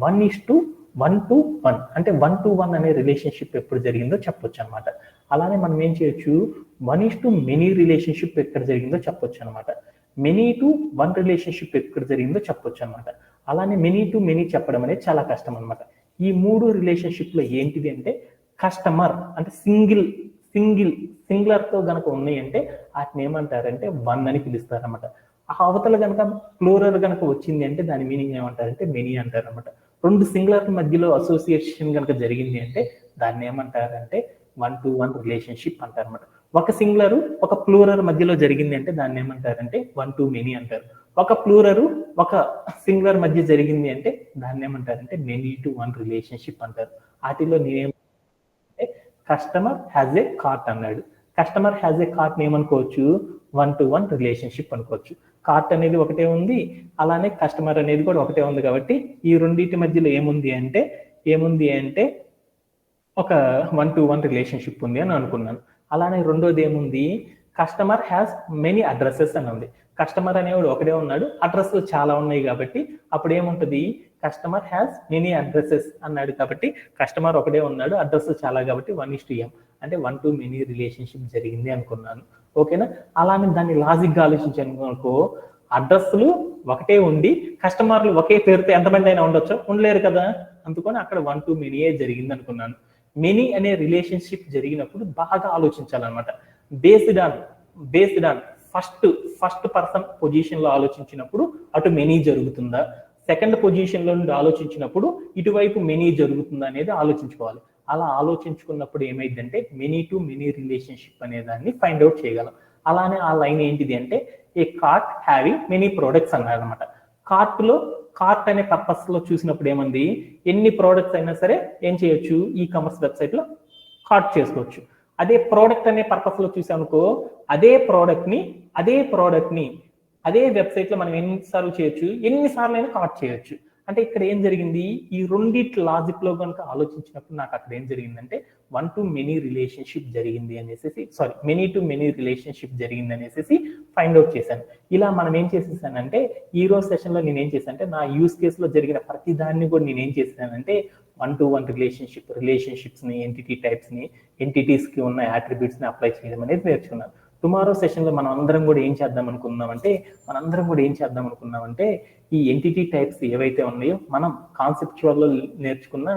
1:1:1 అంటే 1:1 అనే రిలేషన్షిప్ ఎప్పుడు జరిగిందో చెప్పొచ్చు అనమాట. అలానే మనం ఏం చేయొచ్చు, 1:many రిలేషన్షిప్ ఎక్కడ జరిగిందో చెప్పొచ్చు అనమాట. మెనీ టు 1 రిలేషన్షిప్ ఎక్కడ జరిగిందో చెప్పొచ్చు అనమాట. అలానే మెనీ టు మెనీ చెప్పడం అనేది చాలా కష్టం అనమాట. ఈ 3 రిలేషన్షిప్ లో ఏంటిది అంటే కస్టమర్ అంటే సింగులర్ తో గనక ఉన్నాయి అంటే వాటిని ఏమంటారంటే 1 అని పిలుస్తారు అనమాట. ఆ అవతల గనక ప్లూరల్ గనక వచ్చింది అంటే దాని మీనింగ్ ఏమంటారంటే మెనీ అంటారు అనమాట. 2 సింగులర్ మధ్యలో అసోసియేషన్ గనక జరిగింది అంటే దాన్ని ఏమంటారంటే 1:1 రిలేషన్షిప్ అంటారు అనమాట. ఒక సింగులర్ ఒక ప్లూరల్ మధ్యలో జరిగింది అంటే దాన్ని ఏమంటారంటే 1:many అంటారు. ఒక ప్లూరల్ ఒక సింగులర్ మధ్య జరిగింది అంటే దాన్ని ఏమంటారంటే మెనీ టు 1 రిలేషన్షిప్ అంటారు. వాటిలో నేనేమంటే కస్టమర్ హ్యాజ్ ఏ కార్ట్ అన్నాడు. కస్టమర్ హ్యాజ్ ఏ కార్ట్ ఏమనుకోవచ్చు, 1:1 రిలేషన్షిప్ అనుకోవచ్చు. కార్ట్ అనేది ఒకటే ఉంది, అలానే కస్టమర్ అనేది కూడా ఒకటే ఉంది. కాబట్టి ఈ రెండింటి మధ్యలో ఏముంది అంటే ఒక 1:1 రిలేషన్షిప్ ఉంది అని అనుకున్నాను. అలానే రెండోది ఏముంది, కస్టమర్ హ్యాస్ మెనీ అడ్రసెస్ అని ఉంది. కస్టమర్ అనేవాడు ఒకటే ఉన్నాడు, అడ్రస్లు చాలా ఉన్నాయి కాబట్టి అప్పుడు ఏముంటుంది, కస్టమర్ హ్యాస్ మెనీ అడ్రసెస్ అన్నాడు కాబట్టి కస్టమర్ ఒకటే ఉన్నాడు, అడ్రస్ చాలా కాబట్టి 1:m అంటే 1:many రిలేషన్షిప్ జరిగింది అనుకున్నాను. ఓకేనా. అలానే దాన్ని లాజిక్ గా ఆలోచించాను అనుకో, అడ్రస్లు ఒకటే ఉండి కస్టమర్లు ఒకే పేరుతో ఎంతమంది అయినా ఉండొచ్చు, ఉండలేరు కదా, అందుకని అక్కడ 1:many జరిగింది అనుకున్నాను. మెనీ అనే రిలేషన్షిప్ జరిగినప్పుడు బాగా ఆలోచించాలన్నమాట. Based on first person position లో ఆలోచించినప్పుడు అటు మెనీ జరుగుతుందా, సెకండ్ పొజిషన్ లో నుండి ఆలోచించినప్పుడు ఇటువైపు మెనీ జరుగుతుందా అనేది ఆలోచించుకోవాలి. అలా ఆలోచించుకున్నప్పుడు ఏమైందంటే మెనీ టు మెనీ రిలేషన్షిప్ అనే దాన్ని ఫైండ్ అవుట్ చేయగలం. అలానే ఆ లైన్ ఏంటిది అంటే ఏ కార్ట్ హ్యావింగ్ మెనీ ప్రోడక్ట్స్ అన్నారు అనమాట. కార్ట్ అనే పర్పస్ లో చూసినప్పుడు ఏమంది, ఎన్ని ప్రోడక్ట్స్ అయినా సరే ఏం చేయొచ్చు, ఈ కామర్స్ వెబ్సైట్ లో కార్ట్ చేసుకోవచ్చు. అదే ప్రోడక్ట్ అనే పర్పస్ లో చూసానుకో, అదే ప్రోడక్ట్ ని అదే వెబ్సైట్ లో మనం ఎన్నిసార్లు చేయొచ్చు, ఎన్నిసార్లు అయినా కార్ట్ చేయొచ్చు. అంటే ఇక్కడ ఏం జరిగింది, ఈ రెండిటి లాజిక్ లో కనుక ఆలోచించినప్పుడు నాకు అక్కడ ఏం జరిగిందంటే 1:many రిలేషన్షిప్ జరిగింది అనేసి మెనీ టు మెనీ రిలేషన్షిప్ జరిగింది అనేసి ఫైండ్ అవుట్ చేశాను. ఇలా మనం ఏం చేసేసానంటే ఈ రోజు సెషన్ లో నేను ఏం చేశానంటే నా యూస్ కేస్ లో జరిగిన ప్రతి దాన్ని కూడా నేను ఏం చేశానంటే 1:1 రిలేషన్షిప్స్ ని, ఎంటిటీ టైప్స్ ని, ఎంటిటీస్ కి ఉన్న అట్రిబ్యూట్స్ ని అప్లై చేయడం అనేది నేర్చుకున్నాను. టుమారో సెషన్ లో మనందరం కూడా ఏం చేద్దాం అనుకున్నామంటే ఈ ఎంటిటీ టైప్స్ ఏవైతే ఉన్నాయో మనం కాన్సెప్చువల్ లో నేర్చుకున్న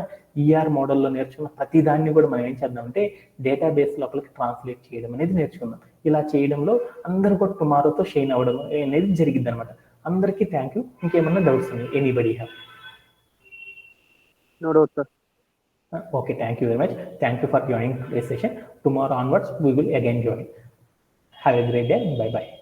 ఈఆర్ మోడల్లో నేర్చుకున్న ప్రతి దాన్ని కూడా మనం ఏం చేద్దామంటే డేటాబేస్ లోపలికి ట్రాన్స్లేట్ చేయడం అనేది నేర్చుకుందాం. ఇలా చేయడంలో అందరూ కూడా టుమారోతో షైన్ అవ్వడం అనేది జరిగింది అనమాట. అందరికీ థ్యాంక్ యూ. ఇంకేమన్నా డౌట్స్ ఉన్నాయి? Anybody have? No doubt, sir. Okay, thank you very much. Thank you for joining today's session. Tomorrow onwards, we will again join. Have a great day. Bye-bye.